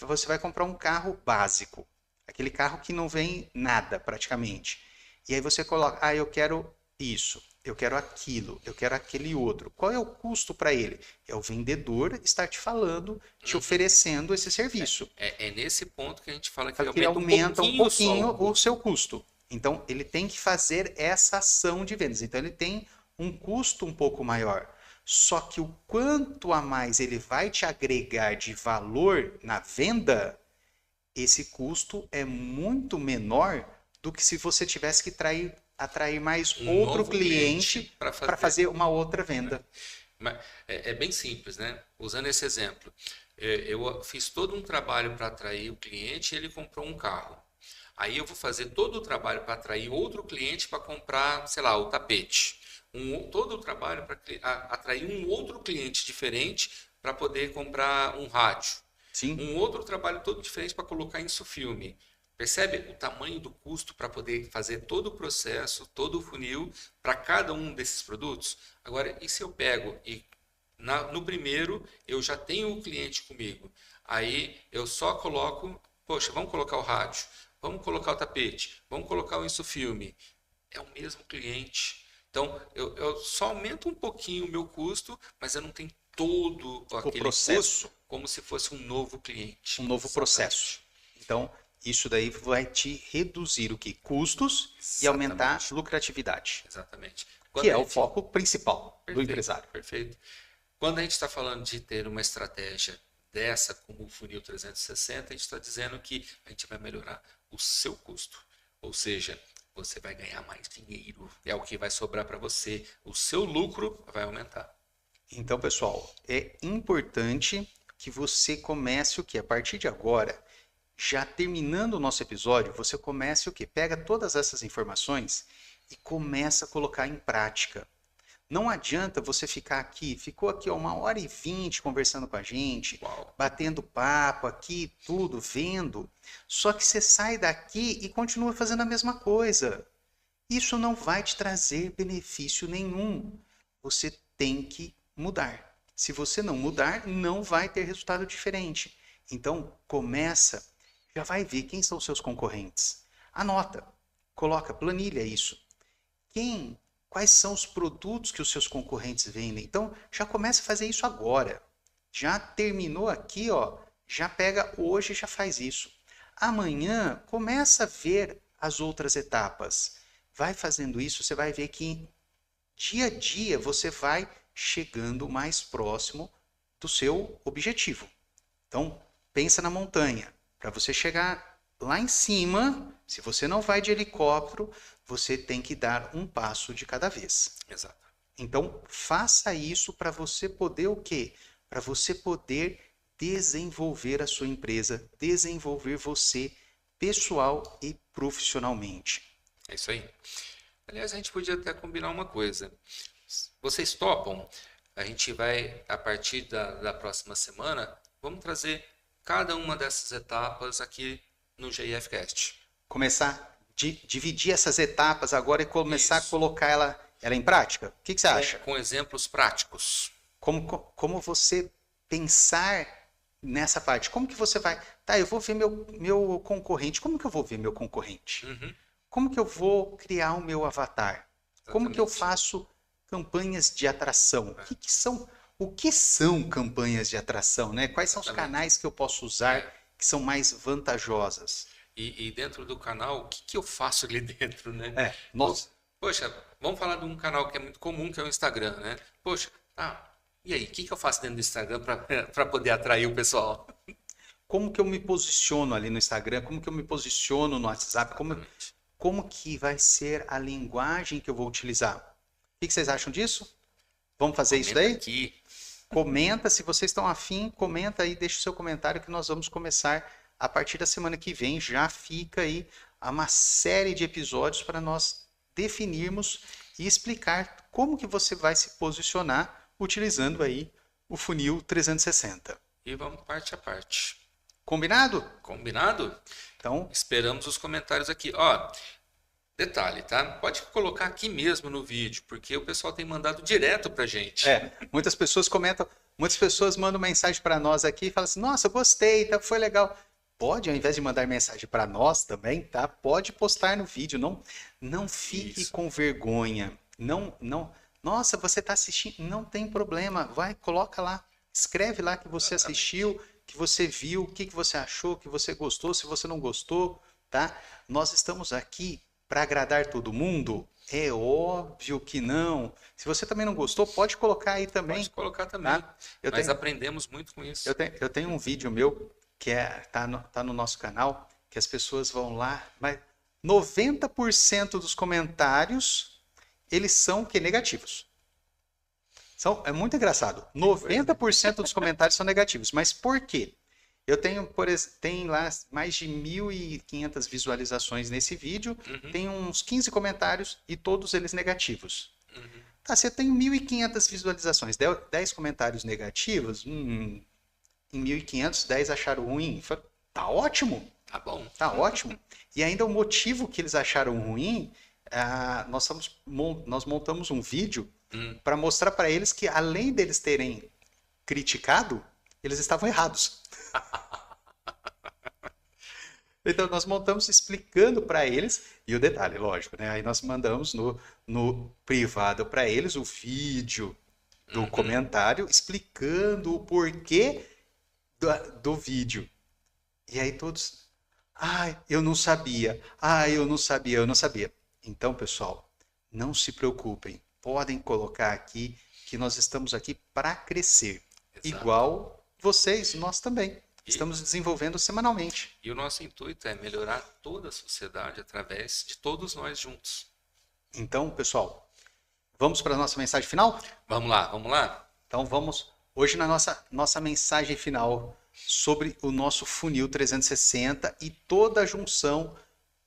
você vai comprar um carro básico, aquele carro que não vem nada praticamente. E aí você coloca, eu quero isso, eu quero aquilo, eu quero aquele outro. Qual é o custo para ele? É o vendedor estar te falando, te oferecendo esse serviço. É nesse ponto que a gente fala que Ele aumenta aumenta um pouquinho só pouquinho o o custo. seu custo. Então, ele tem que fazer essa ação de vendas. Então, ele tem um custo um pouco maior. Só que o quanto a mais ele vai te agregar de valor na venda, esse custo é muito menor do que se você tivesse que atrair mais Um outro novo cliente para fazer uma outra venda. É bem simples, né? Usando esse exemplo, eu fiz todo um trabalho para atrair o cliente e ele comprou um carro. Aí eu vou fazer todo o trabalho para atrair outro cliente para comprar, sei lá, o tapete. Todo o trabalho para atrair um outro cliente diferente para poder comprar um rádio. Sim. Um outro trabalho todo diferente para colocar isso filme. Percebe o tamanho do custo para poder fazer todo o processo, todo o funil para cada um desses produtos? Agora, e se eu pego e no primeiro eu já tenho o cliente comigo, aí eu só coloco, poxa, vamos colocar o rádio, vamos colocar o tapete, vamos colocar o insufilme. É o mesmo cliente. Então, eu só aumento um pouquinho o meu custo, mas eu não tenho todo aquele processo. custo como se fosse um novo cliente. Um novo processo. Então, isso daí vai te reduzir o que? Custos e aumentar lucratividade. Exatamente. Que é o foco principal do empresário. Perfeito. Quando a gente está falando de ter uma estratégia dessa, como o Funil 360, a gente está dizendo que a gente vai melhorar o seu custo. Ou seja, você vai ganhar mais dinheiro, é o que vai sobrar para você, o seu lucro vai aumentar. Então, pessoal, é importante que você comece o quê? A partir de agora, já terminando o nosso episódio, você comece o quê? Pega todas essas informações e começa a colocar em prática. Não adianta você ficar aqui, ficou aqui ó, 1h20 conversando com a gente, batendo papo aqui, tudo, vendo, só que você sai daqui e continua fazendo a mesma coisa. Isso não vai te trazer benefício nenhum. Você tem que mudar. Se você não mudar, não vai ter resultado diferente. Então, começa, já vai ver quem são os seus concorrentes. Anota, coloca, planilha isso. Quais são os produtos que os seus concorrentes vendem? Então, já começa a fazer isso agora. Já terminou aqui, ó, já pega hoje e já faz isso. Amanhã, começa a ver as outras etapas. Vai fazendo isso, você vai ver que dia a dia você vai chegando mais próximo do seu objetivo. Então, pensa na montanha. Para você chegar lá em cima, se você não vai de helicóptero, você tem que dar um passo de cada vez. Exato. Então, faça isso para você poder o quê? Para você poder desenvolver a sua empresa, desenvolver você pessoal e profissionalmente. É isso aí. Aliás, a gente podia até combinar uma coisa. Vocês topam? A gente vai, a partir da próxima semana, vamos trazer cada uma dessas etapas aqui no GIFcast. Começar a dividir essas etapas agora e começar a colocar ela em prática? O que você acha? Com exemplos práticos. Como você pensar nessa parte? Como que você vai... Tá, eu vou ver meu concorrente. Como que eu vou ver meu concorrente? Uhum. Como que eu vou criar o meu avatar? Exatamente. Como que eu faço campanhas de atração? O que são campanhas de atração, né? Quais são os canais que eu posso usar que são mais vantajosas? E dentro do canal, o que eu faço ali dentro, né? Nossa. Poxa, vamos falar de um canal que é muito comum, que é o Instagram, né? Poxa, e aí, o que eu faço dentro do Instagram para poder atrair o pessoal? Como que eu me posiciono ali no Instagram? Como que eu me posiciono no WhatsApp? Como que vai ser a linguagem que eu vou utilizar? O que vocês acham disso? Vamos fazer isso daí? Aqui. Comenta, se vocês estão afim, comenta aí, deixa o seu comentário que nós vamos começar a partir da semana que vem. Já fica aí uma série de episódios para nós definirmos e explicar como que você vai se posicionar utilizando aí o funil 360. E vamos parte a parte. Combinado? Combinado? Então, esperamos os comentários aqui. Ó, detalhe, tá? Pode colocar aqui mesmo no vídeo, porque o pessoal tem mandado direto pra gente. Muitas pessoas comentam, muitas pessoas mandam mensagem para nós aqui e falam assim, nossa, gostei, tá, foi legal. Pode, ao invés de mandar mensagem para nós também, tá? Pode postar no vídeo, não fique com vergonha. Nossa, você tá assistindo, não tem problema, vai, coloca lá, escreve lá que você assistiu, que você viu, o que você achou, que você gostou, se você não gostou, tá? Nós estamos aqui para agradar todo mundo? É óbvio que não. Se você também não gostou, pode colocar aí também. Pode colocar também. Tá? Nós aprendemos muito com isso. Eu tenho um vídeo meu que tá no nosso canal, que as pessoas vão lá, mas 90% dos comentários, eles são que negativos. É muito engraçado. 90% dos comentários são negativos. Mas por quê? Eu tenho, tem lá mais de 1.500 visualizações nesse vídeo, tem uns 15 comentários e todos eles negativos. Tá, você tem 1.500 visualizações, 10 comentários negativos, em 1.500, 10 acharam ruim. Tá ótimo. Tá bom. Tá ótimo. E ainda o motivo que eles acharam ruim, nós montamos um vídeo para mostrar para eles que, além deles terem criticado, eles estavam errados. Então, nós montamos explicando para eles, e o detalhe, lógico, né? Aí nós mandamos no privado para eles o vídeo do comentário explicando o porquê do vídeo. E aí todos, eu não sabia, eu não sabia, eu não sabia. Então, pessoal, não se preocupem, podem colocar aqui que nós estamos aqui para crescer. Exato. Igual vocês, nós também. Estamos desenvolvendo semanalmente. E o nosso intuito é melhorar toda a sociedade através de todos nós juntos. Então, pessoal, vamos para a nossa mensagem final? Vamos lá, vamos lá. Então, vamos hoje na nossa mensagem final sobre o nosso funil 360 e toda a junção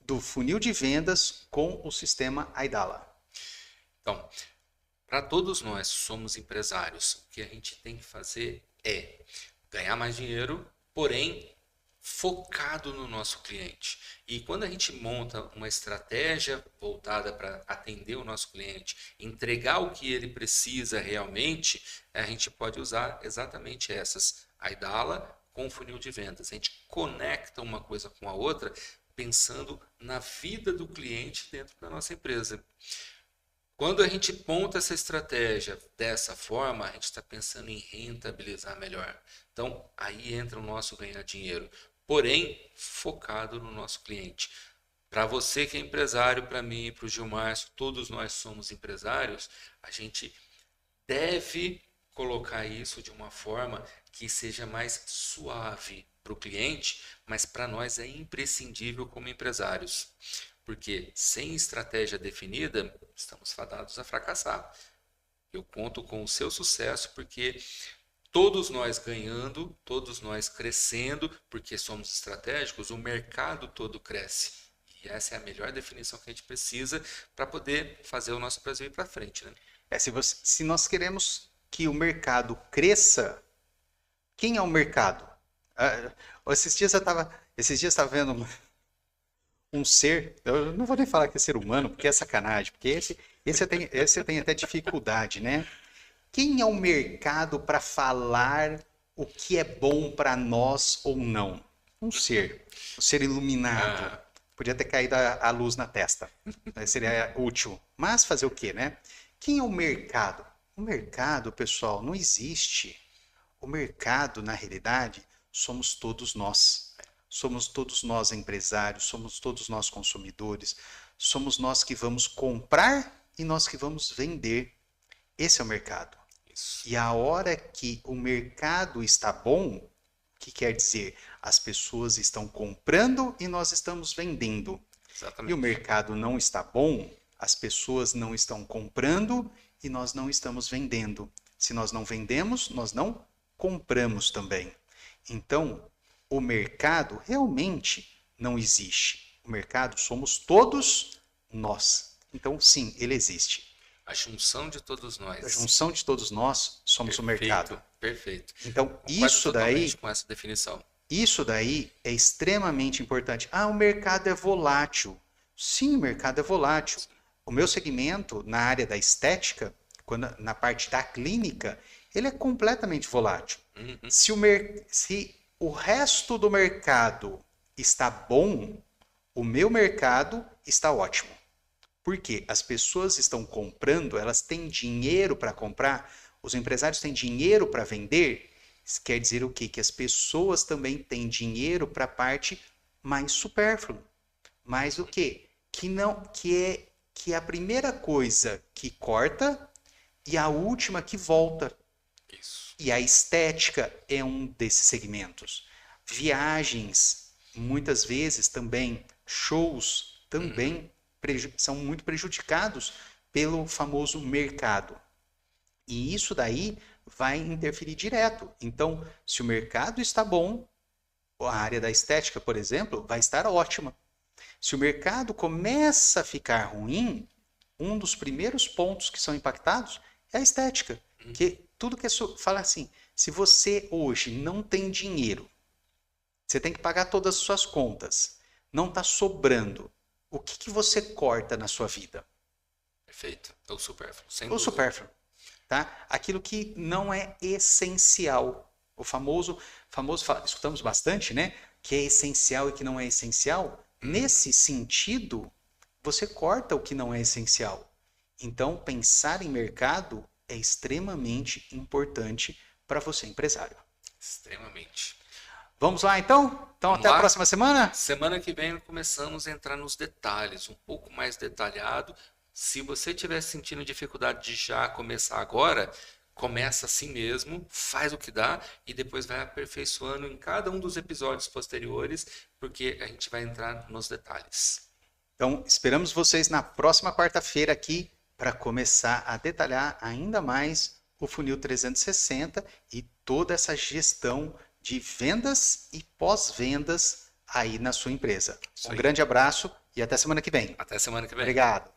do funil de vendas com o sistema Aidala. Então, para todos nós que somos empresários, o que a gente tem que fazer é ganhar mais dinheiro, porém focado no nosso cliente. E quando a gente monta uma estratégia voltada para atender o nosso cliente, entregar o que ele precisa realmente, a gente pode usar exatamente essas. Aidala com o funil de vendas. A gente conecta uma coisa com a outra pensando na vida do cliente dentro da nossa empresa. Quando a gente monta essa estratégia dessa forma, a gente está pensando em rentabilizar melhor. Então, aí entra o nosso ganhar dinheiro, porém, focado no nosso cliente. Para você que é empresário, para mim, para o Gilmar, todos nós somos empresários, a gente deve colocar isso de uma forma que seja mais suave para o cliente, mas para nós é imprescindível como empresários. Porque sem estratégia definida, estamos fadados a fracassar. Eu conto com o seu sucesso porque todos nós ganhando, todos nós crescendo, porque somos estratégicos, o mercado todo cresce. E essa é a melhor definição que a gente precisa para poder fazer o nosso Brasil ir para frente, né? Se nós queremos que o mercado cresça, quem é o mercado? Esses dias eu estava vendo um ser, eu não vou nem falar que é ser humano, porque é sacanagem, porque esse eu tenho até dificuldade, né? Quem é o mercado para falar o que é bom para nós ou não? Um ser iluminado. Podia ter caído a luz na testa, seria útil. Mas fazer o quê, né? Quem é o mercado? O mercado, pessoal, não existe. O mercado, na realidade, somos todos nós. Somos todos nós empresários, somos todos nós consumidores, somos nós que vamos comprar e nós que vamos vender. Esse é o mercado. Isso. E a hora que o mercado está bom, o que quer dizer? As pessoas estão comprando e nós estamos vendendo. Exatamente. E o mercado não está bom, as pessoas não estão comprando e nós não estamos vendendo. Se nós não vendemos, nós não compramos também. Então, o mercado realmente não existe. O mercado somos todos nós. Então, sim, ele existe. A junção de todos nós. A junção de todos nós somos o mercado. Perfeito. Então, isso daí, com essa definição. Isso daí é extremamente importante. O mercado é volátil. Sim, o mercado é volátil. O meu segmento na área da estética, na parte da clínica, ele é completamente volátil. Se o resto do mercado está bom, o meu mercado está ótimo. Por quê? As pessoas estão comprando, elas têm dinheiro para comprar, os empresários têm dinheiro para vender. Isso quer dizer o quê? Que as pessoas também têm dinheiro para a parte mais supérflua. Mais o quê? que é a primeira coisa que corta e a última que volta. Isso. E a estética é um desses segmentos. Viagens, muitas vezes também, shows também são muito prejudicados pelo famoso mercado. E isso daí vai interferir direto. Então, se o mercado está bom, a área da estética, por exemplo, vai estar ótima. Se o mercado começa a ficar ruim, um dos primeiros pontos que são impactados é a estética. Que tudo que fala assim, se você hoje não tem dinheiro, você tem que pagar todas as suas contas, não está sobrando, o que você corta na sua vida? Perfeito. O supérfluo, sem O dúvida. supérfluo. Tá? Aquilo que não é essencial. O famoso escutamos bastante, né? Que é essencial e que não é essencial. Nesse sentido, você corta o que não é essencial. Então, pensar em mercado é extremamente importante para você, empresário. Extremamente. Vamos lá, então? Então, até a próxima semana? Semana que vem começamos a entrar nos detalhes, um pouco mais detalhado. Se você estiver sentindo dificuldade de já começar agora, começa assim mesmo, faz o que dá e depois vai aperfeiçoando em cada um dos episódios posteriores, porque a gente vai entrar nos detalhes. Então, esperamos vocês na próxima quarta-feira aqui para começar a detalhar ainda mais o funil 360 e toda essa gestão de vendas e pós-vendas aí na sua empresa. Um grande abraço e até semana que vem. Até semana que vem. Obrigado.